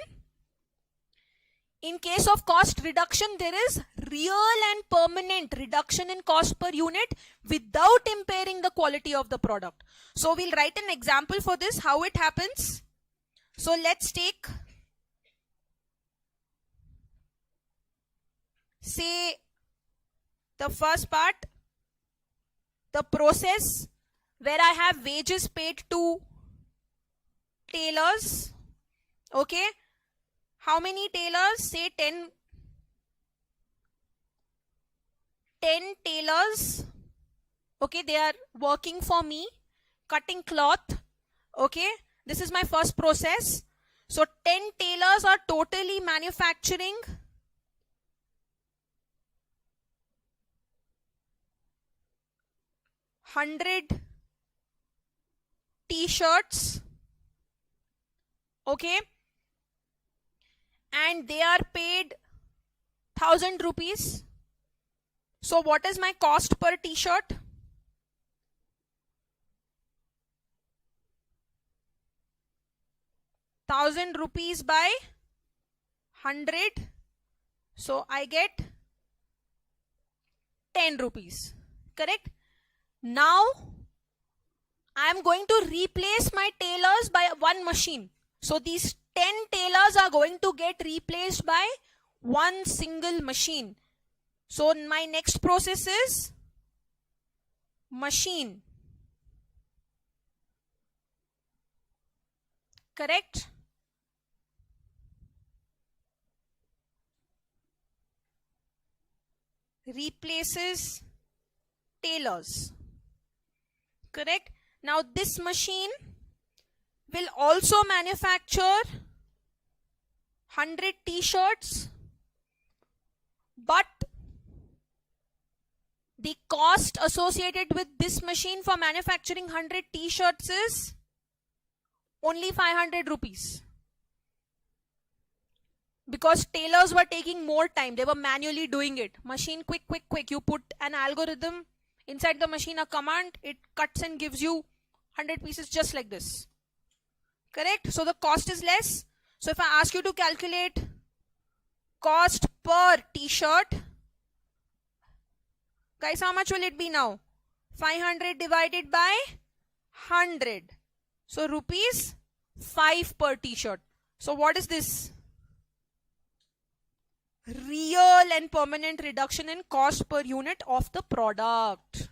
in case of cost reduction, there is real and permanent reduction in cost per unit without impairing the quality of the product. So we'll write an example for this, how it happens. So let's take, say, the first part, the process where I have wages paid to tailors. Okay. How many tailors? Say 10 tailors. Okay, they are working for me, cutting cloth. Okay, this is my first process. So 10 tailors are totally manufacturing 100 t-shirts. Okay, and they are paid 1,000 rupees. So what is my cost per t-shirt? 1,000 rupees by 100. So I get 10 rupees. Correct? Now I am going to replace my tailors by one machine. So these 10 tailors are going to get replaced by one single machine. So my next process is machine. Correct? Replaces tailors. Correct? Now this machine will also manufacture 100 t-shirts, but the cost associated with this machine for manufacturing 100 t-shirts is only 500 rupees. Because tailors were taking more time. They were manually doing it. Machine, quick. You put an algorithm inside the machine, a command, it cuts and gives you 100 pieces just like this. Correct? So the cost is less. So if I ask you to calculate cost per t-shirt, guys, how much will it be now? 500 divided by 100. So rupees 5 per t-shirt. So what is this? Real and permanent reduction in cost per unit of the product.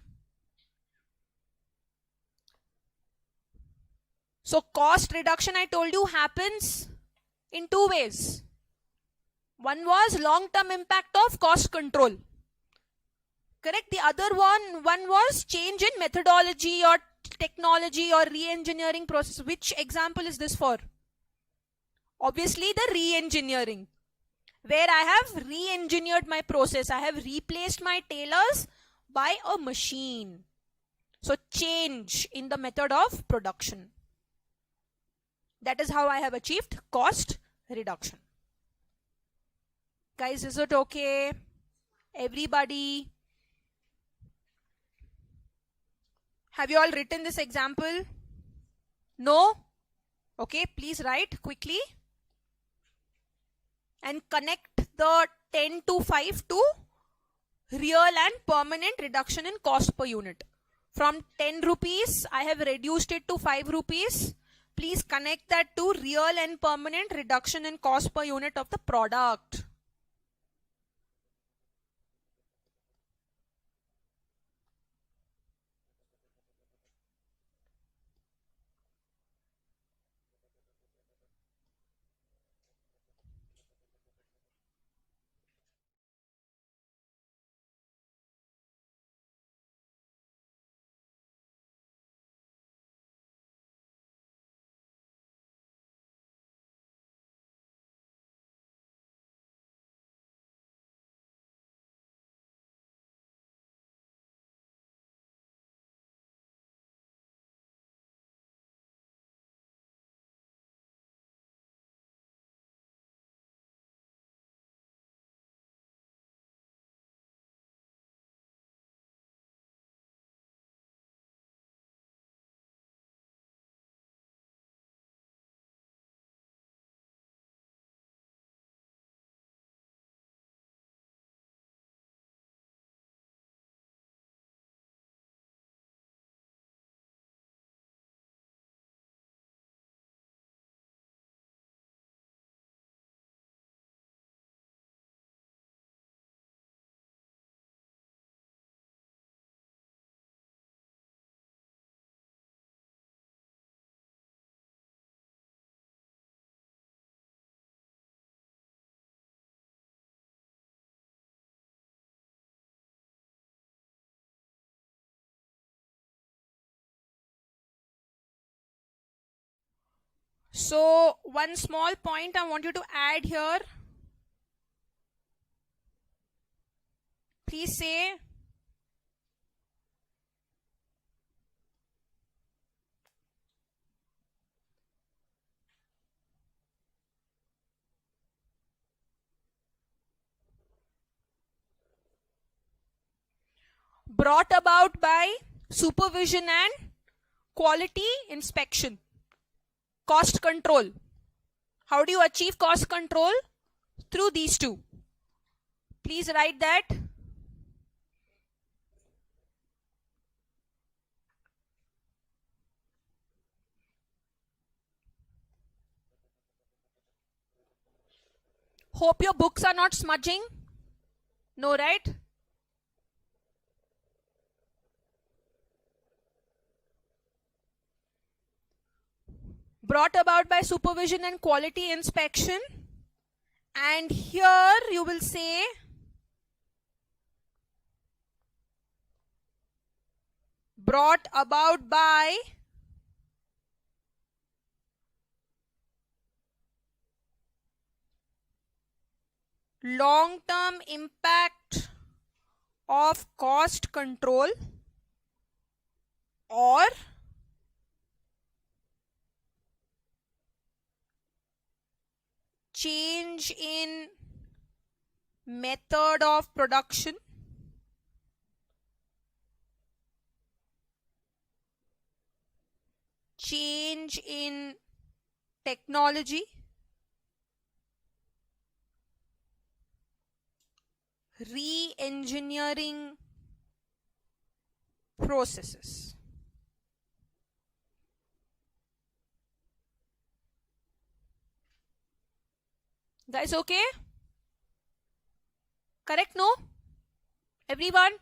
So cost reduction, I told you, happens in two ways. One was long-term impact of cost control. Correct? The other one was change in methodology or technology or re-engineering process. Which example is this for? Obviously the re-engineering, where I have re-engineered my process. I have replaced my tailors by a machine. So change in the method of production. That is how I have achieved cost reduction. Guys, is it okay? Everybody? Have you all written this example? No? Okay, please write quickly. And connect the 10 to 5 to real and permanent reduction in cost per unit. From 10 rupees, I have reduced it to 5 rupees. Please connect that to real and permanent reduction in cost per unit of the product. So one small point I want you to add here. Please say. Brought about by supervision and quality inspection. Cost control. How do you achieve cost control? Through these two. Please write that. Hope your books are not smudging. No, right? Brought about by supervision and quality inspection. And here you will say brought about by long-term impact of cost control or change in method of production, change in technology, re-engineering processes. Guys, okay? Correct, no? Everyone?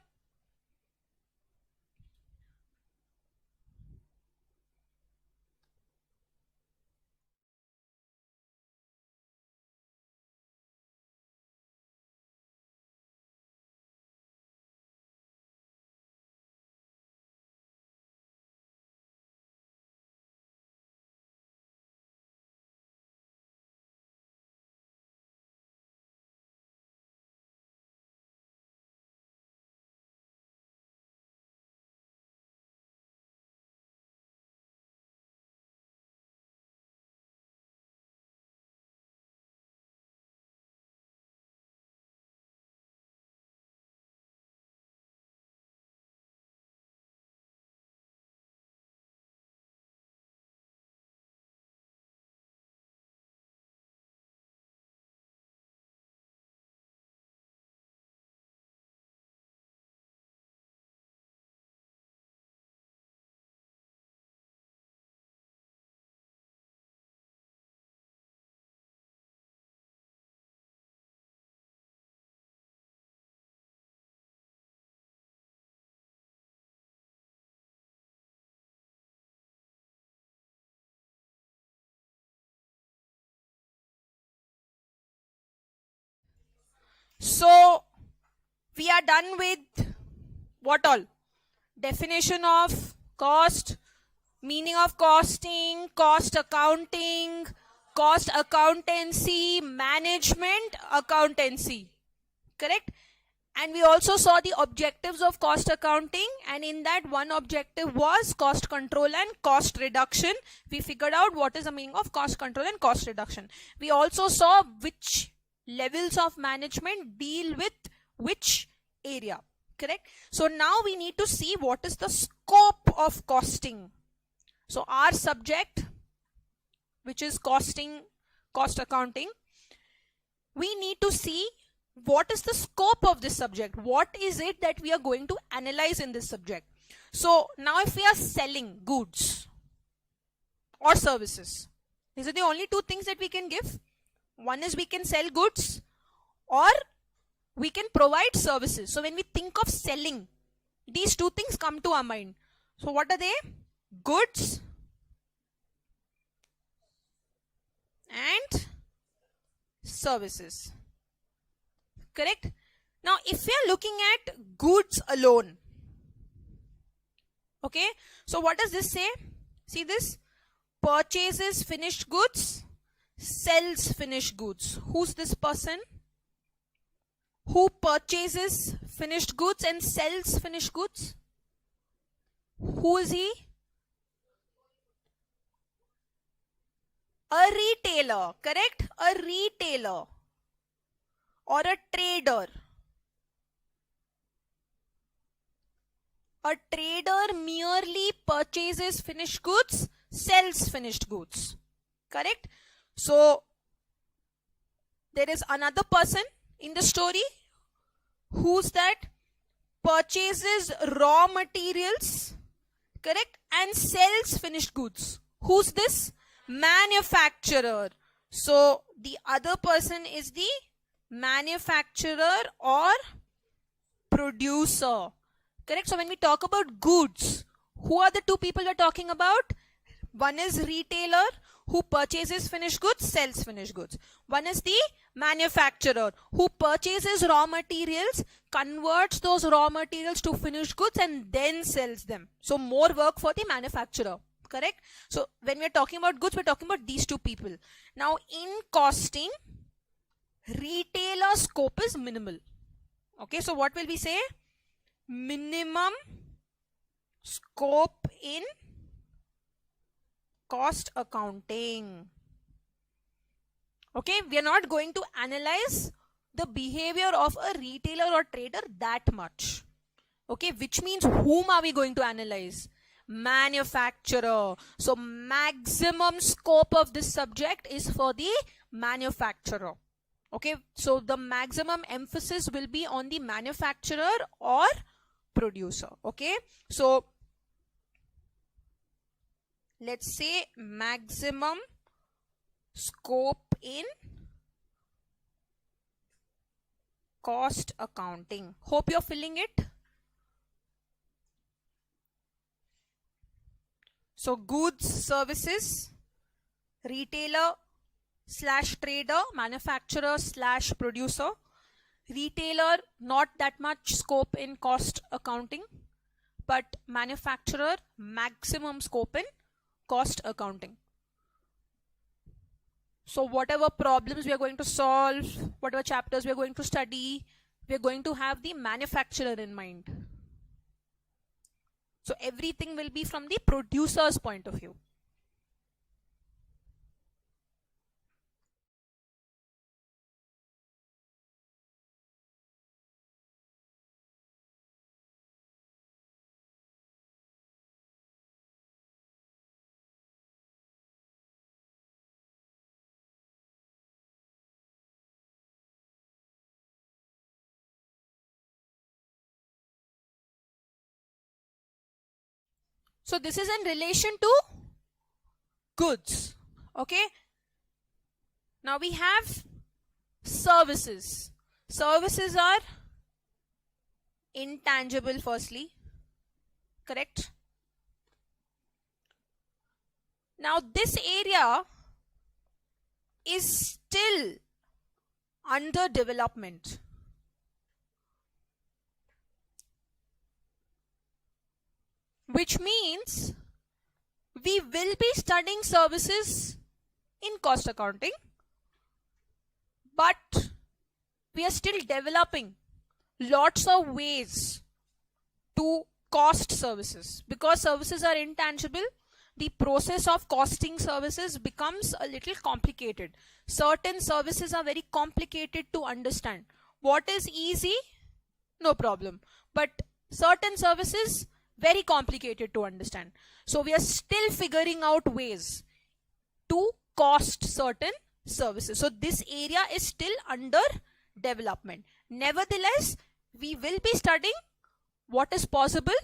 So we are done with what all? Definition of cost, meaning of costing, cost accounting, cost accountancy, management accountancy. Correct? And we also saw the objectives of cost accounting, and in that one objective was cost control and cost reduction. We figured out what is the meaning of cost control and cost reduction. We also saw which levels of management deal with which area. Correct? So now we need to see what is the scope of costing. So our subject, which is costing, cost accounting, we need to see what is the scope of this subject. What is it that we are going to analyze in this subject? So now if we are selling goods or services, these are the only two things that we can give. One is we can sell goods or we can provide services. So when we think of selling, these two things come to our mind. So what are they? Goods and services. Correct? Now if we are looking at goods alone, okay, so what does this say? See this? Purchases finished goods, sells finished goods. Who's this person who purchases finished goods and sells finished goods? Who is he? A retailer. Correct? A retailer or a trader. A trader merely purchases finished goods, sells finished goods. Correct? So there is another person in the story. Who's that? Purchases raw materials, correct, and sells finished goods. Who's this? Manufacturer. So the other person is the manufacturer or producer. Correct? So when we talk about goods, who are the two people we're talking about? One is retailer who purchases finished goods, sells finished goods. One is the manufacturer who purchases raw materials, converts those raw materials to finished goods and then sells them. So more work for the manufacturer. Correct? So when we're talking about goods, we're talking about these two people. Now in costing, retailer scope is minimal. Okay, so what will we say? Minimum scope in cost accounting. Okay, we are not going to analyze the behavior of a retailer or trader that much. Okay, which means whom are we going to analyze? Manufacturer. So maximum scope of this subject is for the manufacturer. Okay, so the maximum emphasis will be on the manufacturer or producer. Okay, so let's say maximum scope in cost accounting. Hope you're filling it. So goods, services, retailer slash trader, manufacturer slash producer. Retailer, not that much scope in cost accounting, but manufacturer, maximum scope in cost accounting. So whatever problems we are going to solve, whatever chapters we are going to study, we are going to have the manufacturer in mind. So everything will be from the producer's point of view. So this is in relation to goods. Okay. Now we have services. Services are intangible firstly. Correct? Now this area is still under development. which means we will be studying services in cost accounting, but we are still developing lots of ways to cost services. Because services are intangible, the process of costing services becomes a little complicated. Certain services are very complicated to understand. What is easy? No problem. But certain services, very complicated to understand. So we are still figuring out ways to cost certain services. So this area is still under development. Nevertheless, we will be studying what is possible,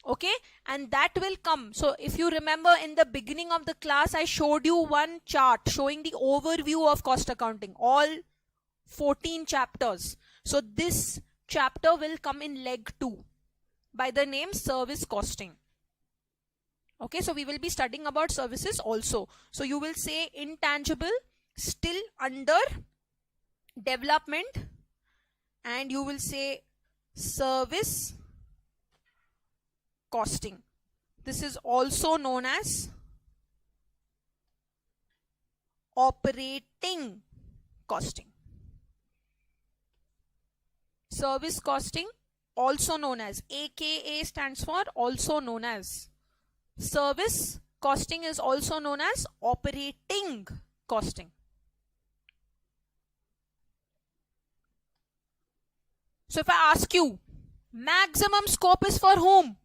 okay, and that will come. So if you remember, in the beginning of the class I showed you one chart showing the overview of cost accounting, all 14 chapters. So this chapter will come in leg 2 by the name service costing. Okay, so we will be studying about services also. So you will say intangible, still under development, and you will say service costing. This is also known as operating costing. Service costing, also known as, AKA stands for also known as. Service costing is also known as operating costing. So if I ask you, maximum scope is for whom?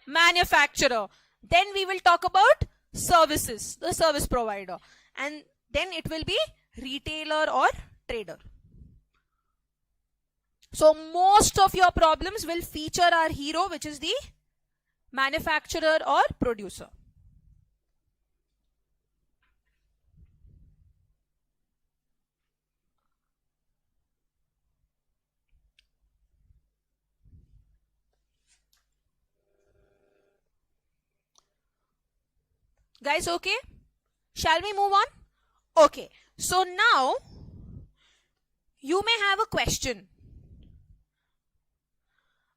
Manufacturer. Then we will talk about services, the service provider, and then it will be retailer or trader. So most of your problems will feature our hero, which is the manufacturer or producer. Guys, okay? Shall we move on? Okay. So now you may have a question.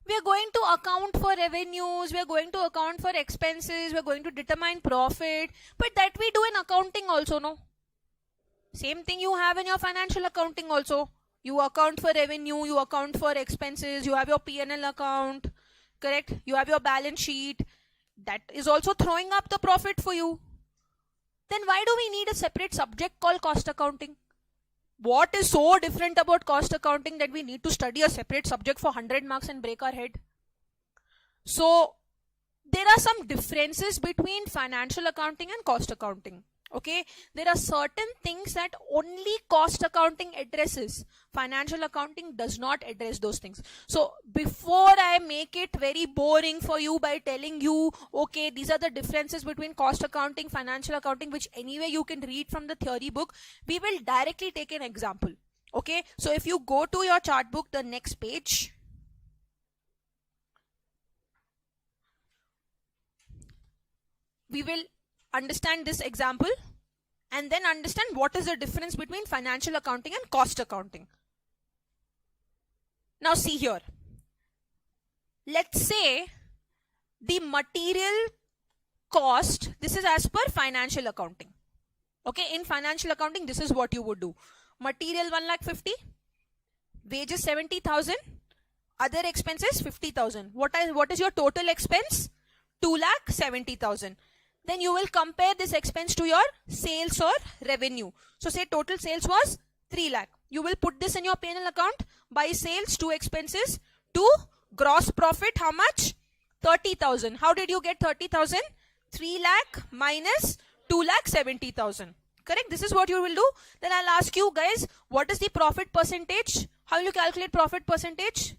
We are going to account for revenues, we are going to account for expenses, we are going to determine profit, but that we do in accounting also, no? Same thing you have in your financial accounting also. You account for revenue, you account for expenses, you have your P&L account, correct? You have your balance sheet. That is also throwing up the profit for you. Then why do we need a separate subject called cost accounting? What is so different about cost accounting that we need to study a separate subject for 100 marks and break our head? So there are some differences between financial accounting and cost accounting. Okay, there are certain things that only cost accounting addresses. Financial accounting does not address those things. So before I make it very boring for you by telling you, okay, these are the differences between cost accounting, financial accounting, which anyway you can read from the theory book, we will directly take an example. Okay, so if you go to your chart book, the next page, we will understand this example and then understand what is the difference between financial accounting and cost accounting. Now see here. Let's say the material cost, this is as per financial accounting. Okay, in financial accounting, this is what you would do. Material 1,50,000, wages 70,000, other expenses 50,000. What is your total expense? 2,70,000. Then you will compare this expense to your sales or revenue. So say total sales was 3 lakh. You will put this in your P&L account. By sales, 2 expenses, 2 gross profit. How much? 30,000. How did you get 30,000? 3 lakh minus 2,70,000. Correct? This is what you will do. Then I'll ask you guys, what is the profit percentage? How will you calculate profit percentage?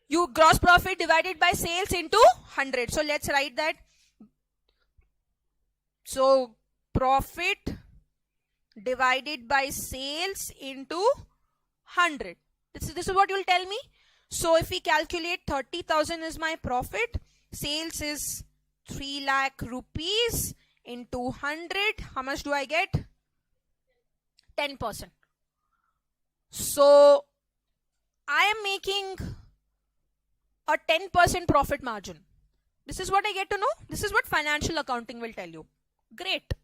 You gross profit divided by sales into 100. So let's write that. So profit divided by sales into 100. This is what you will tell me. So if we calculate 30,000 is my profit, sales is 3 lakh rupees into 100. How much do I get? 10%. So I am making a 10% profit margin. This is what I get to know. This is what financial accounting will tell you. Great.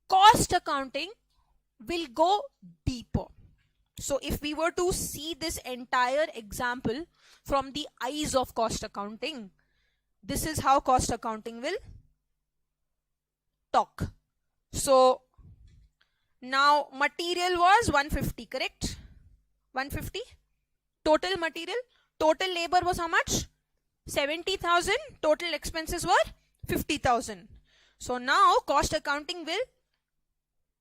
Cost accounting will go deeper. So if we were to see this entire example from the eyes of cost accounting, this is how cost accounting will talk. So now material was 150, correct? 150. Total material, total labor was how much? 70,000. Total expenses were 50,000. So now cost accounting will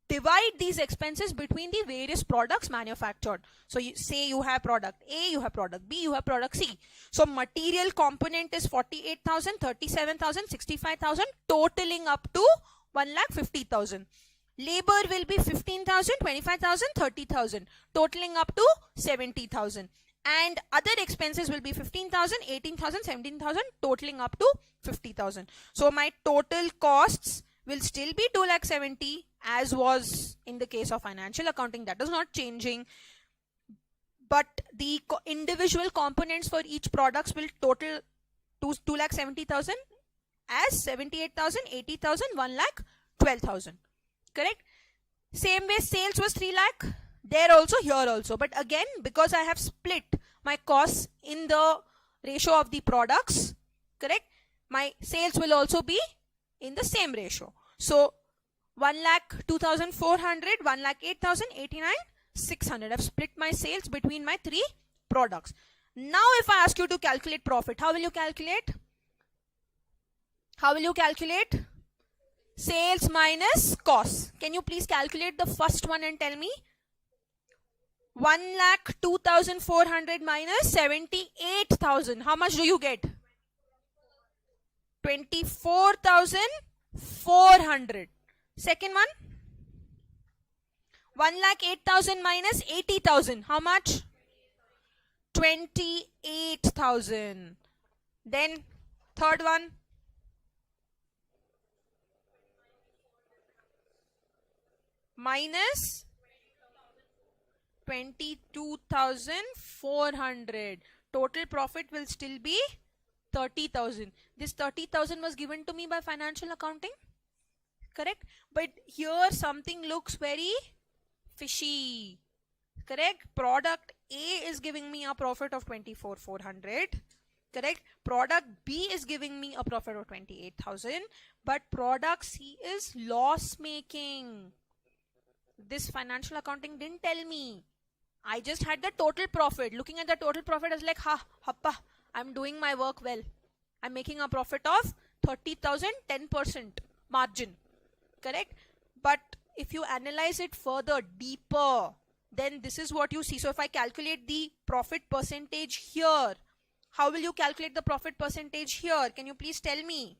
divide these expenses between the various products manufactured. So you say you have product A, you have product B, you have product C. So material component is 48,000, 37,000, 65,000, totaling up to 1,50,000. Labor will be 15,000, 25,000, 30,000, totaling up to 70,000. And other expenses will be 15,000, 18,000, 17,000, totaling up to 50,000. So my total costs will still be 2,70,000 as was in the case of financial accounting. That is not changing. But the individual components for each products will total 2,70,000 as 78,000, 80,000, 1,12,000. Correct? Same way sales was 3 lakh. There also, here also. But again, because I have split my costs in the ratio of the products, correct? My sales will also be in the same ratio. So 1,02,400, 1,08,000, 89,600. I've split my sales between my 3 products. Now if I ask you to calculate profit, how will you calculate? How will you calculate? Sales minus costs. Can you please calculate the first one and tell me? 1,02,400 minus 78,000. How much do you get? 24,400. Second one? 1,08,000 minus 80,000. How much? 28,000. Then third one? Minus 22,400. Total profit will still be 30,000. This 30,000 was given to me by financial accounting, correct? But here something looks very fishy, correct? Product A is giving me a profit of 24,400, correct? Product B is giving me a profit of 28,000, but product C is loss making. This financial accounting didn't tell me. I just had the total profit. Looking at the total profit, I was like, happa, I'm doing my work well. I'm making a profit of 30,000, 10% margin, correct? But if you analyze it further, deeper, then this is what you see. So if I calculate the profit percentage here, how will you calculate the profit percentage here? Can you please tell me?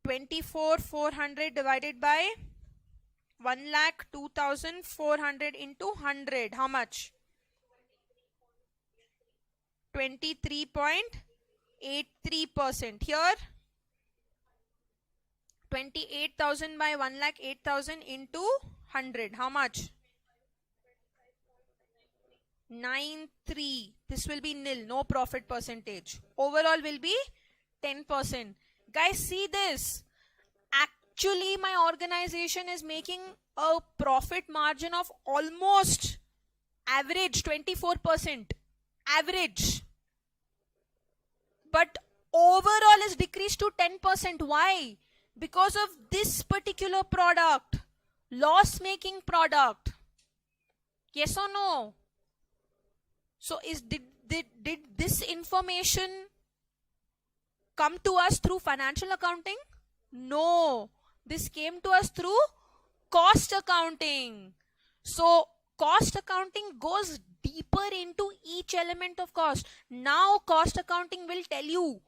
24,400 divided by 1,02,400 into 100. How much? 23.83%. Here 28,000 by 1,08,000 into 100. How much? 93. This will be nil. No profit percentage. Overall will be 10%. Guys, see this. Actually, my organization is making a profit margin of almost average 24%. Average. But overall is decreased to 10%. Why? Because of this particular product. Loss-making product. Yes or no? So did this information come to us through financial accounting? No. This came to us through cost accounting. So cost accounting goes deeper into each element of cost. Now cost accounting will tell you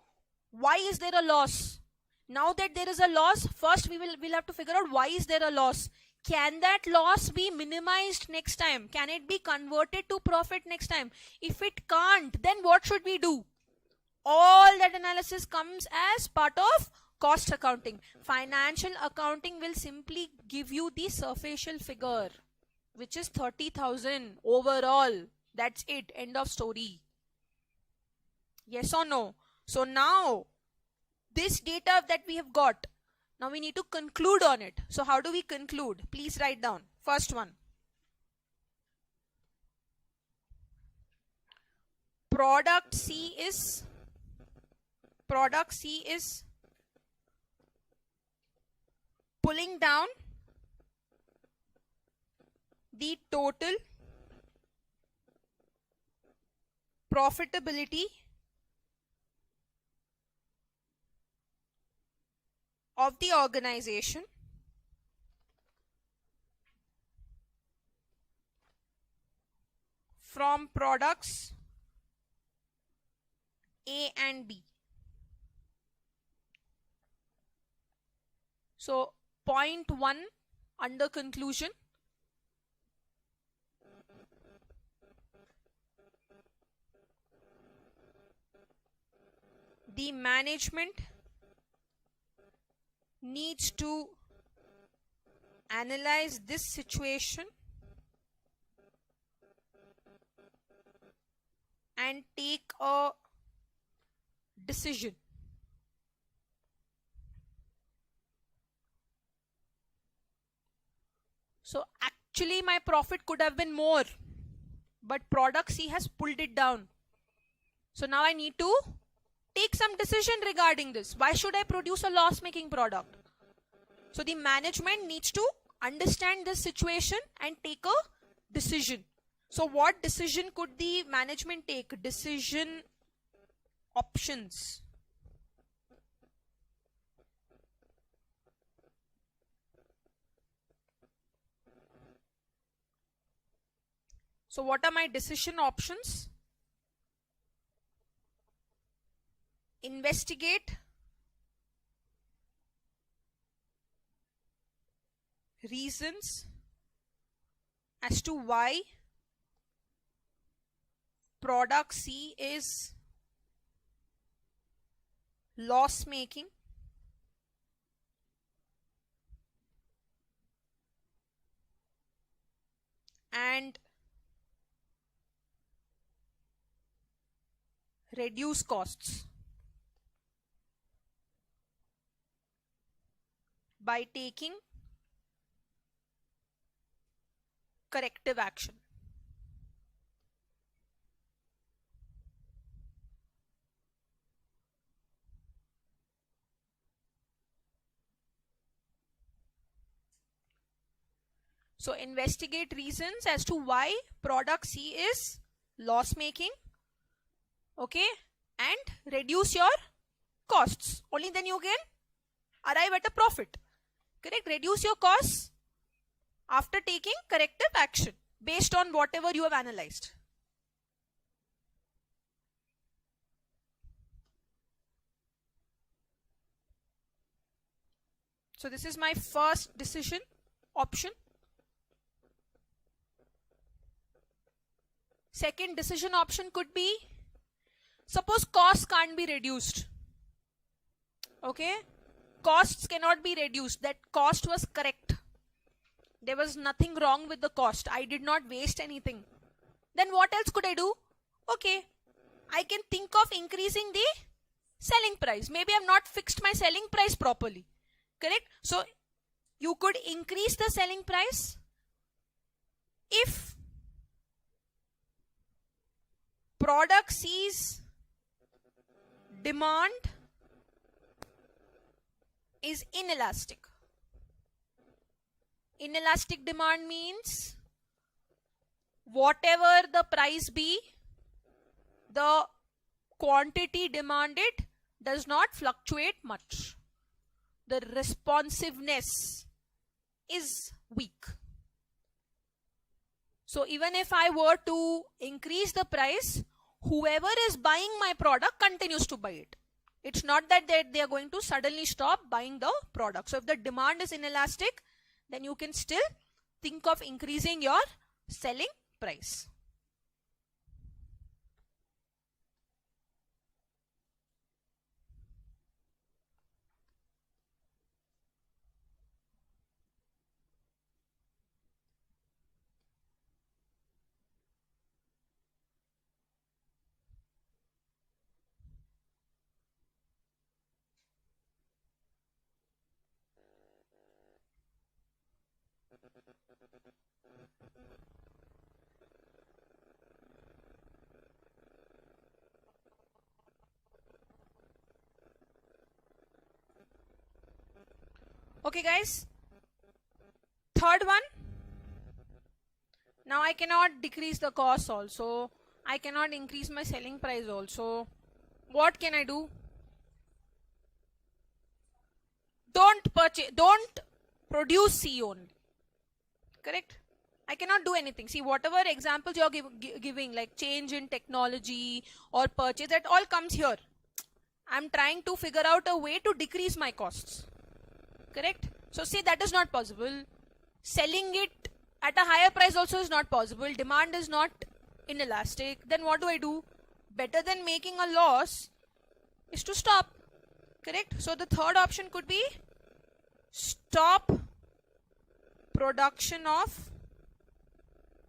why is there a loss. Now that there is a loss, first we'll have to figure out why is there a loss. Can that loss be minimized next time? Can it be converted to profit next time? If it can't, then what should we do? All that analysis comes as part of cost accounting. Financial accounting will simply give you the superficial figure, which is 30,000 overall. That's it. End of story. Yes or no? So now, this data that we have got, now we need to conclude on it. So how do we conclude? Please write down. First one. Product C is pulling down the total profitability of the organization from products A and B. So point 1 under conclusion. The management needs to analyze this situation and take a decision. So actually my profit could have been more, but product C has pulled it down. So now I need to take some decision regarding this. Why should I produce a loss-making product? So the management needs to understand this situation and take a decision. So what decision could the management take? Decision options. So what are my decision options? Investigate reasons as to why product C is loss making, and reduce costs by taking corrective action. So investigate reasons as to why product C is loss making, okay, and reduce your costs. Only then you can arrive at a profit. Correct? Reduce your costs after taking corrective action based on whatever you have analyzed. So this is my first decision option. Second decision option could be, suppose costs can't be reduced. Okay? Costs cannot be reduced. That cost was correct. There was nothing wrong with the cost. I did not waste anything. Then what else could I do? Okay, I can think of increasing the selling price. Maybe I have not fixed my selling price properly. Correct? So you could increase the selling price if product C's demand is inelastic. Inelastic demand means whatever the price be, the quantity demanded does not fluctuate much. The responsiveness is weak. So even if I were to increase the price, whoever is buying my product continues to buy it. It's not that they are going to suddenly stop buying the product. So if the demand is inelastic, then you can still think of increasing your selling price. Okay guys, third one. Now I cannot decrease the cost also. I cannot increase my selling price also. What can I do? Don't produce C only. Correct? I cannot do anything. See, whatever examples you're giving, like change in technology or purchase, that all comes here. I'm trying to figure out a way to decrease my costs. Correct? So see, that is not possible. Selling it at a higher price also is not possible. Demand is not inelastic. Then what do I do? Better than making a loss is to stop. Correct? So the third option could be stop production of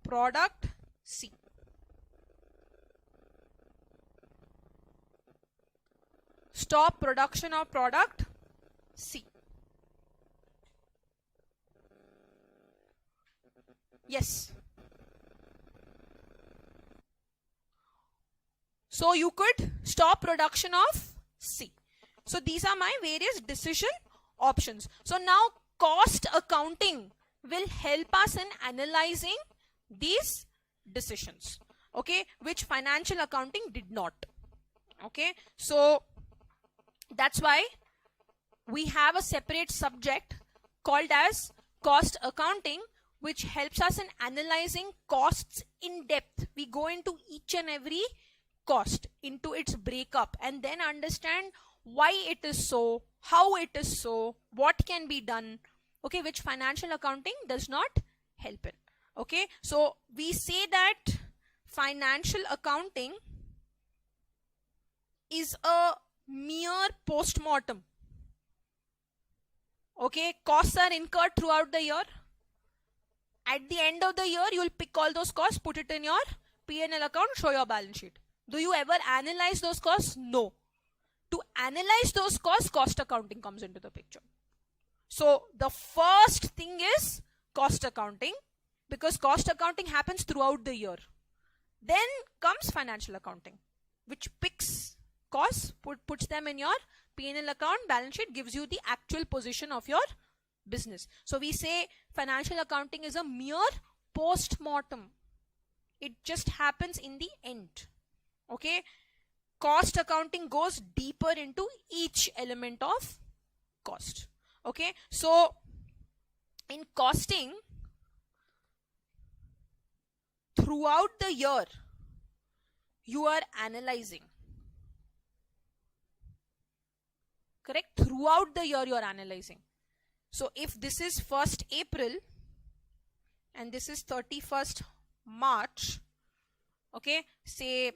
product C. Stop production of product C. Yes. So you could stop production of C. So these are my various decision options. So now cost accounting will help us in analyzing these decisions, okay, which financial accounting did not. Okay, so that's why we have a separate subject called as cost accounting, which helps us in analyzing costs in depth. We go into each and every cost, into its breakup, and then understand why it is so, how it is so, what can be done, okay, which financial accounting does not help in. Okay, so we say that financial accounting is a mere post-mortem. Okay, costs are incurred throughout the year. At the end of the year, you will pick all those costs, put it in your P&L account, show your balance sheet. Do you ever analyze those costs? No. To analyze those costs, cost accounting comes into the picture. So the first thing is cost accounting, because cost accounting happens throughout the year. Then comes financial accounting, which picks costs, puts them in your P&L account, balance sheet, gives you the actual position of your business. So we say financial accounting is a mere post-mortem. It just happens in the end. Okay, cost accounting goes deeper into each element of cost. Okay, so in costing, throughout the year, you are analyzing. Correct? Throughout the year, you are analyzing. So if this is 1st April and this is 31st March, okay, say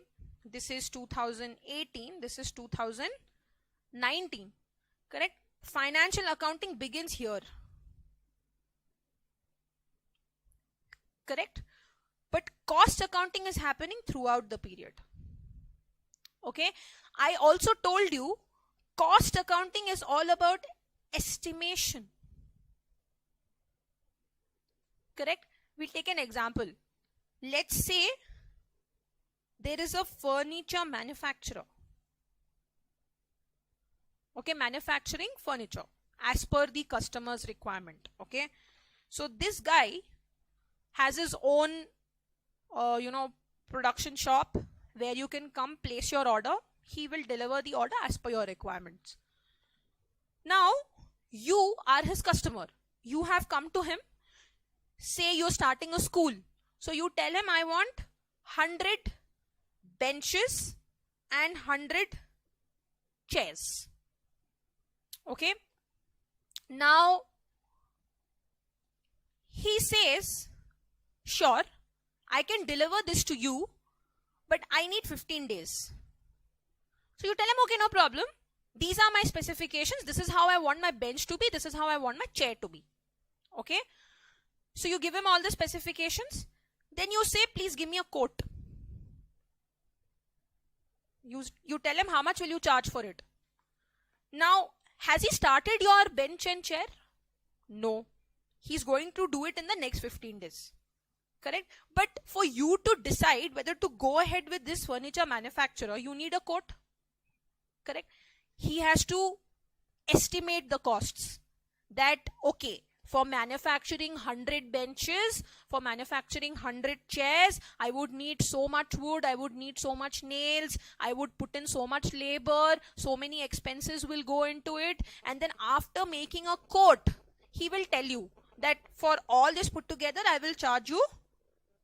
this is 2018, this is 2019, correct? Financial accounting begins here. Correct? But cost accounting is happening throughout the period. Okay, I also told you cost accounting is all about estimation. Correct? We'll take an example. Let's say there is a furniture manufacturer. Okay, manufacturing furniture as per the customer's requirement. Okay, so this guy has his own production shop where you can come place your order. He will deliver the order as per your requirements. Now you are his customer. You have come to him. Say you're starting a school, so you tell him, I want 100 benches and 100 chairs. Okay, now he says, sure, I can deliver this to you, but I need 15 days. So you tell him, okay, no problem. These are my specifications. This is how I want my bench to be. This is how I want my chair to be. Okay, so you give him all the specifications. Then you say, please give me a quote. You tell him how much will you charge for it. Now, has he started your bench and chair? No. He's going to do it in the next 15 days. Correct? But for you to decide whether to go ahead with this furniture manufacturer, you need a quote. Correct? He has to estimate the costs. That, okay, for manufacturing 100 benches, for manufacturing 100 chairs, I would need so much wood, I would need so much nails, I would put in so much labor, so many expenses will go into it. And then after making a quote, he will tell you that for all this put together, I will charge you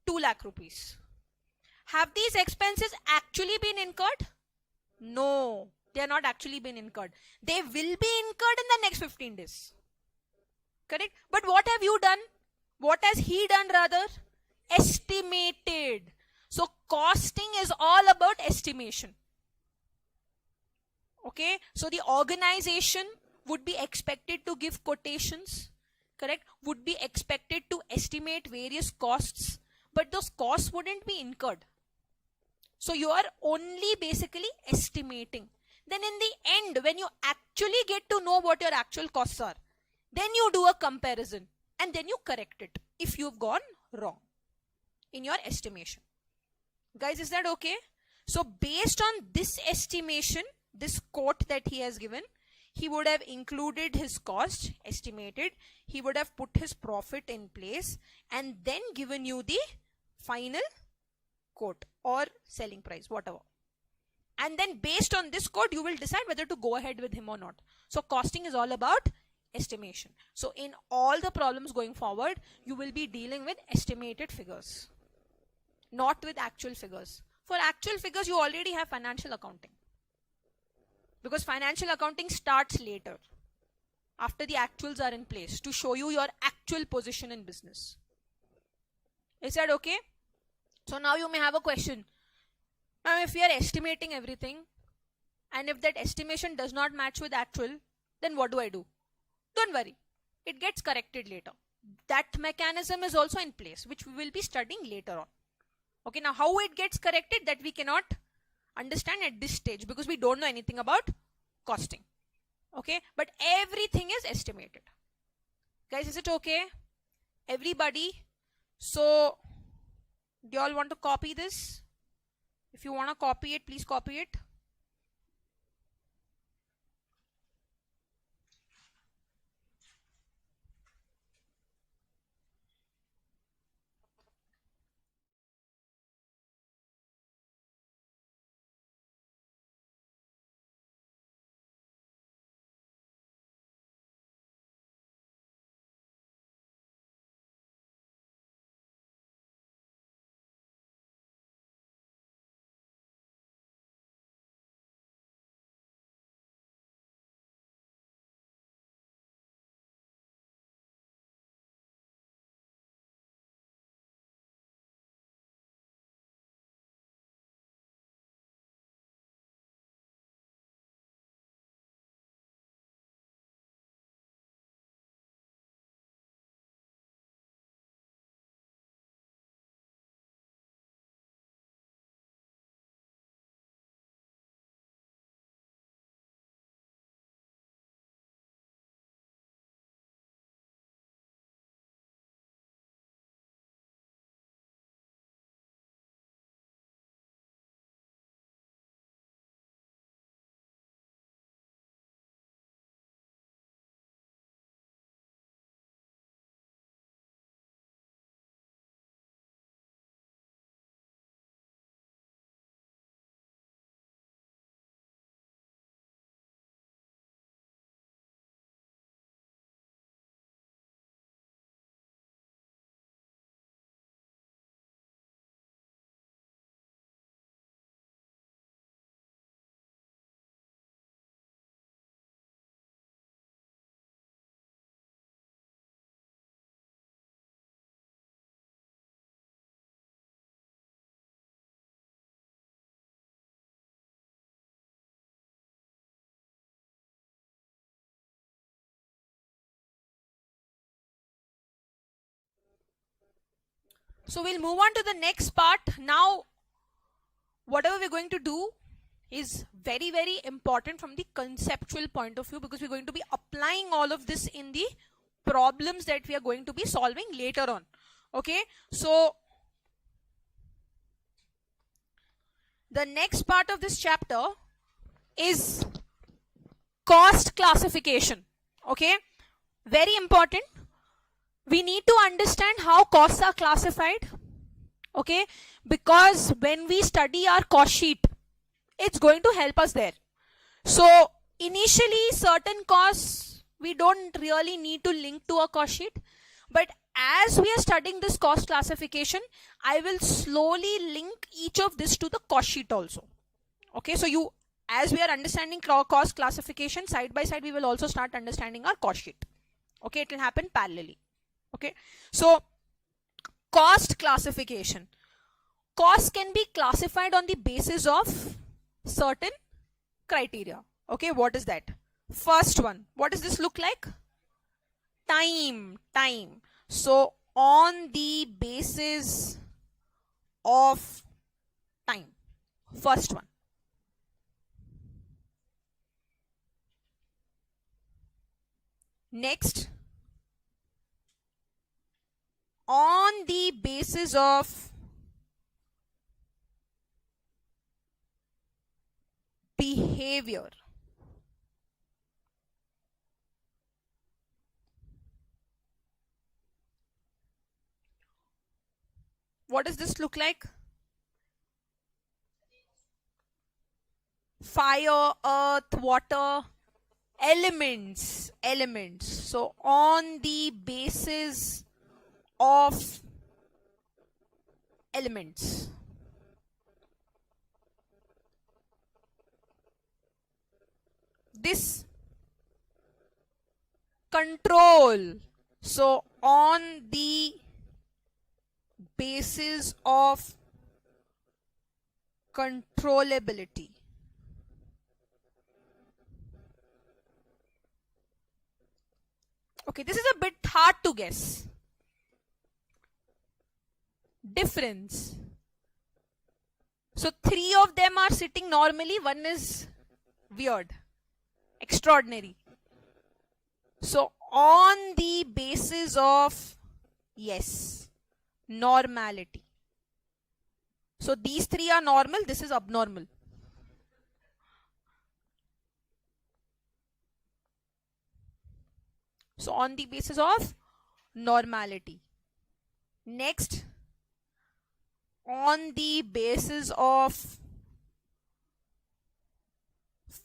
2 lakh rupees. Have these expenses actually been incurred? No, they are not actually been incurred. They will be incurred in the next 15 days. Correct? But what have you done? What has he done rather? Estimated. So costing is all about estimation. Okay? So the organization would be expected to give quotations. Correct? Would be expected to estimate various costs. But those costs wouldn't be incurred. So you are only basically estimating. Then in the end, when you actually get to know what your actual costs are, then you do a comparison and then you correct it if you've gone wrong in your estimation. Guys, is that okay? So based on this estimation, this quote that he has given, he would have included his cost, estimated, he would have put his profit in place and then given you the final quote or selling price, whatever. And then based on this quote, you will decide whether to go ahead with him or not. So costing is all about estimation. So in all the problems going forward, you will be dealing with estimated figures, not with actual figures. For actual figures, you already have financial accounting. Because financial accounting starts later, after the actuals are in place, to show you your actual position in business. Is that okay? So now you may have a question. Now if we are estimating everything and if that estimation does not match with actual, then what do I do? Don't worry, it gets corrected later. That mechanism is also in place, which we will be studying later on. Okay, now how it gets corrected, that we cannot understand at this stage because we don't know anything about costing. Okay, but everything is estimated. Guys, is it okay? Everybody? So, do you all want to copy this? If you want to copy it, please copy it. So we'll move on to the next part. Now, whatever we're going to do is very, very important from the conceptual point of view because we're going to be applying all of this in the problems that we are going to be solving later on. Okay, so the next part of this chapter is cost classification. Okay, very important. We need to understand how costs are classified. Okay, because when we study our cost sheet, it's going to help us there. So initially certain costs we don't really need to link to a cost sheet, but as we are studying this cost classification, I will slowly link each of this to the cost sheet also. Okay, so as we are understanding cost classification, side by side we will also start understanding our cost sheet. Okay, it will happen parallelly. Okay, so cost classification. Costs can be classified on the basis of certain criteria. Okay, what is that? First one, what does this look like? Time. So on the basis of time, first one. Next, on the basis of behavior. What does this look like? Fire, earth, water, elements. So on the basis of elements. This control. So on the basis of controllability. Okay, this is a bit hard to guess. Difference. So 3 of them are sitting normally, one is weird, extraordinary. So on the basis of, yes, normality. So these 3 are normal, this is abnormal. So on the basis of normality. Next, on the basis of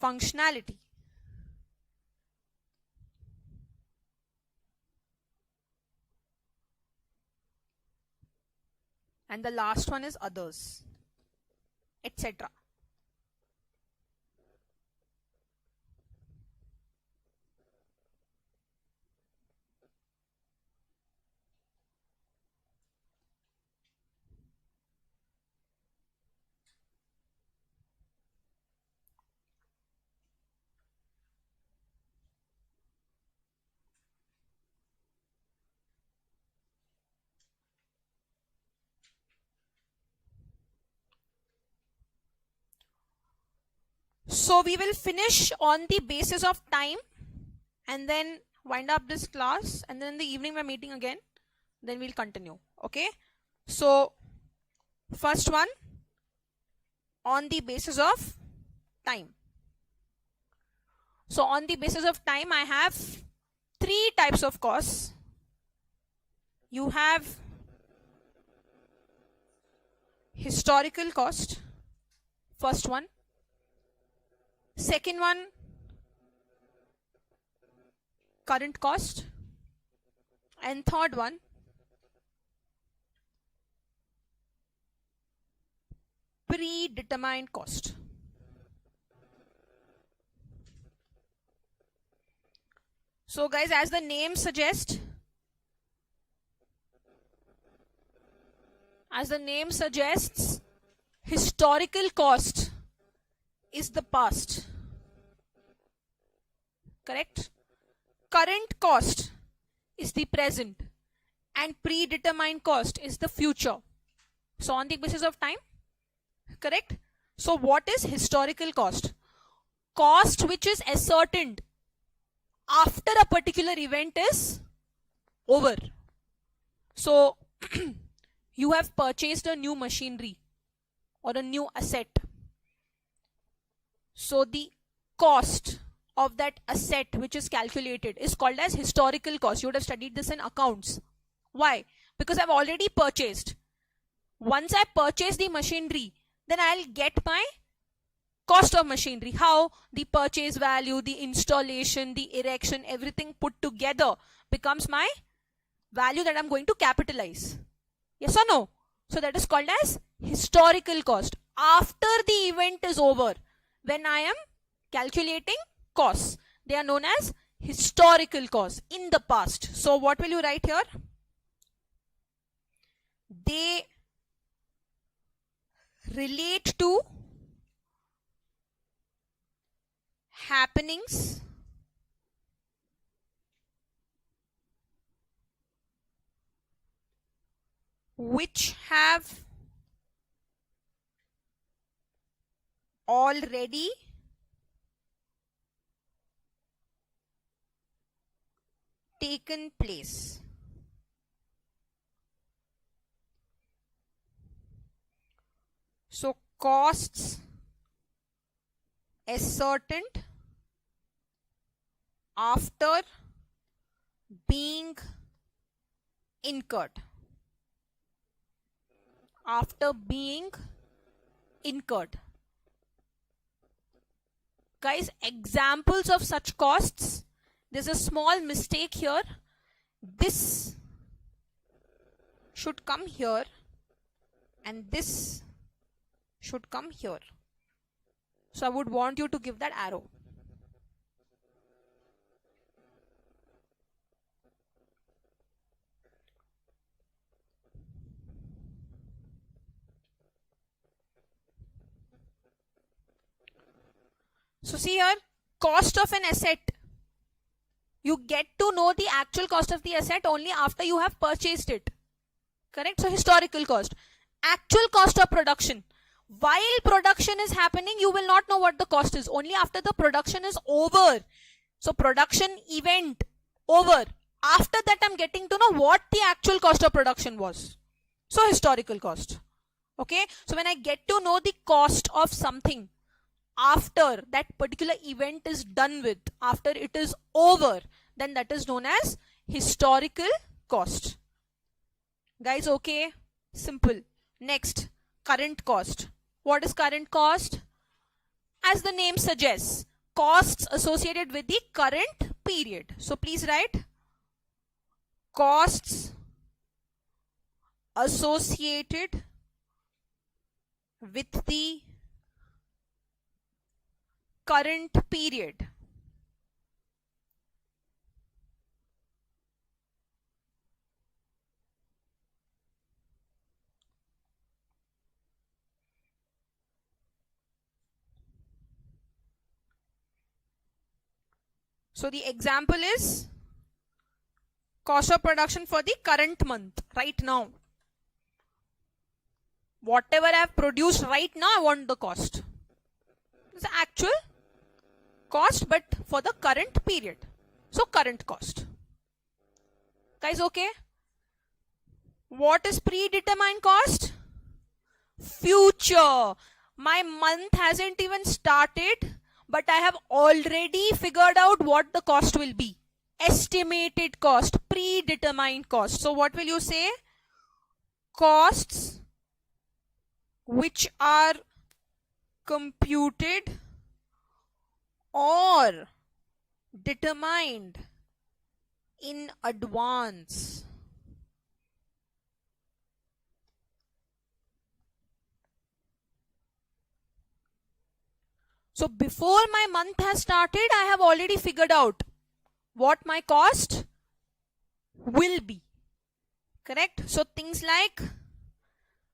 functionality. And the last one is others, etc. So we will finish on the basis of time and then wind up this class, and then in the evening we're meeting again, then we'll continue. Okay, so first one, on the basis of time. So on the basis of time, I have 3 types of costs. You have historical cost, first one. Second one, current cost. And third one, predetermined cost. So guys, as the name suggests, historical cost is the past. Correct? Current cost is the present and predetermined cost is the future. So on the basis of time, correct? So what is historical cost? Cost which is ascertained after a particular event is over. So you have purchased a new machinery or a new asset. So the cost of that asset which is calculated is called as historical cost. You would have studied this in accounts. Why? Because I've already purchased. Once I purchase the machinery, then I'll get my cost of machinery. How? The purchase value, the installation, the erection, everything put together becomes my value that I'm going to capitalize. Yes or no? So that is called as historical cost. After the event is over, when I am calculating costs, they are known as historical costs in the past. So what will you write here? They relate to happenings which have already taken place. So costs ascertained after being incurred. After being incurred. Guys, examples of such costs. There's a small mistake here. This should come here and this should come here. So I would want you to give that arrow. So see here, cost of an asset. You get to know the actual cost of the asset only after you have purchased it. Correct? So historical cost. Actual cost of production. While production is happening, you will not know what the cost is. Only after the production is over. So production event over. After that, I'm getting to know what the actual cost of production was. So historical cost. Okay? So when I get to know the cost of something after that particular event is done with, after it is over, then that is known as historical cost. Guys, okay? Simple. Next, current cost. What is current cost? As the name suggests, costs associated with the current period. So please write costs associated with the current period. So the example is cost of production for the current month, right now. Whatever I have produced right now, I want the cost. It's the actual cost, but for the current period. So current cost. Guys, okay? What is predetermined cost? Future. My month hasn't even started, but I have already figured out what the cost will be. Estimated cost, predetermined cost. So what will you say? Costs which are computed or determined in advance. So before my month has started, I have already figured out what my cost will be. Correct? So things like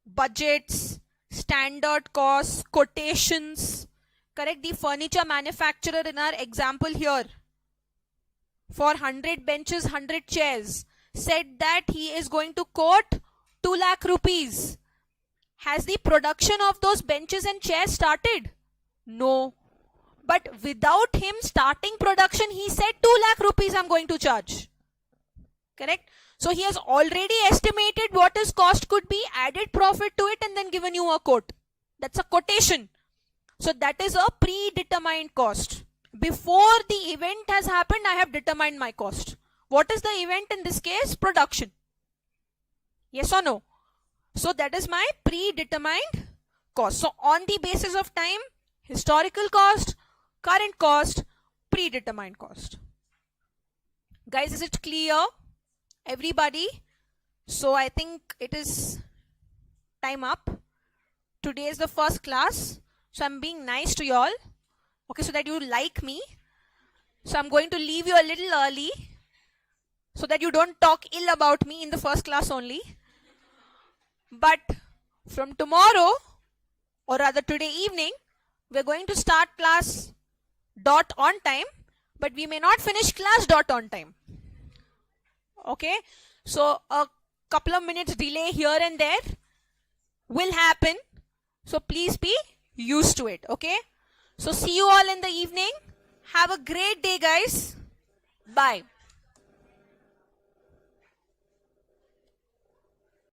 budgets, standard costs, quotations. Correct? The furniture manufacturer in our example here, for 100 benches, 100 chairs, said that he is going to quote 2 lakh rupees. Has the production of those benches and chairs started? No. But without him starting production, he said 2 lakh rupees I'm going to charge. Correct? So he has already estimated what his cost could be, added profit to it, and then given you a quote. That's a quotation. So that is a predetermined cost. Before the event has happened, I have determined my cost. What is the event in this case? Production. Yes or no? So that is my predetermined cost. So on the basis of time, historical cost, current cost, predetermined cost. Guys, is it clear? Everybody? So I think it is time up. Today is the first class. So I'm being nice to you all. Okay, so that you like me. So I'm going to leave you a little early so that you don't talk ill about me in the first class only. But from tomorrow, or rather today evening, we're going to start class dot on time, but we may not finish class dot on time. Okay, so a couple of minutes delay here and there will happen. So please be used to it. Okay, so see you all in the evening. Have a great day, guys. Bye.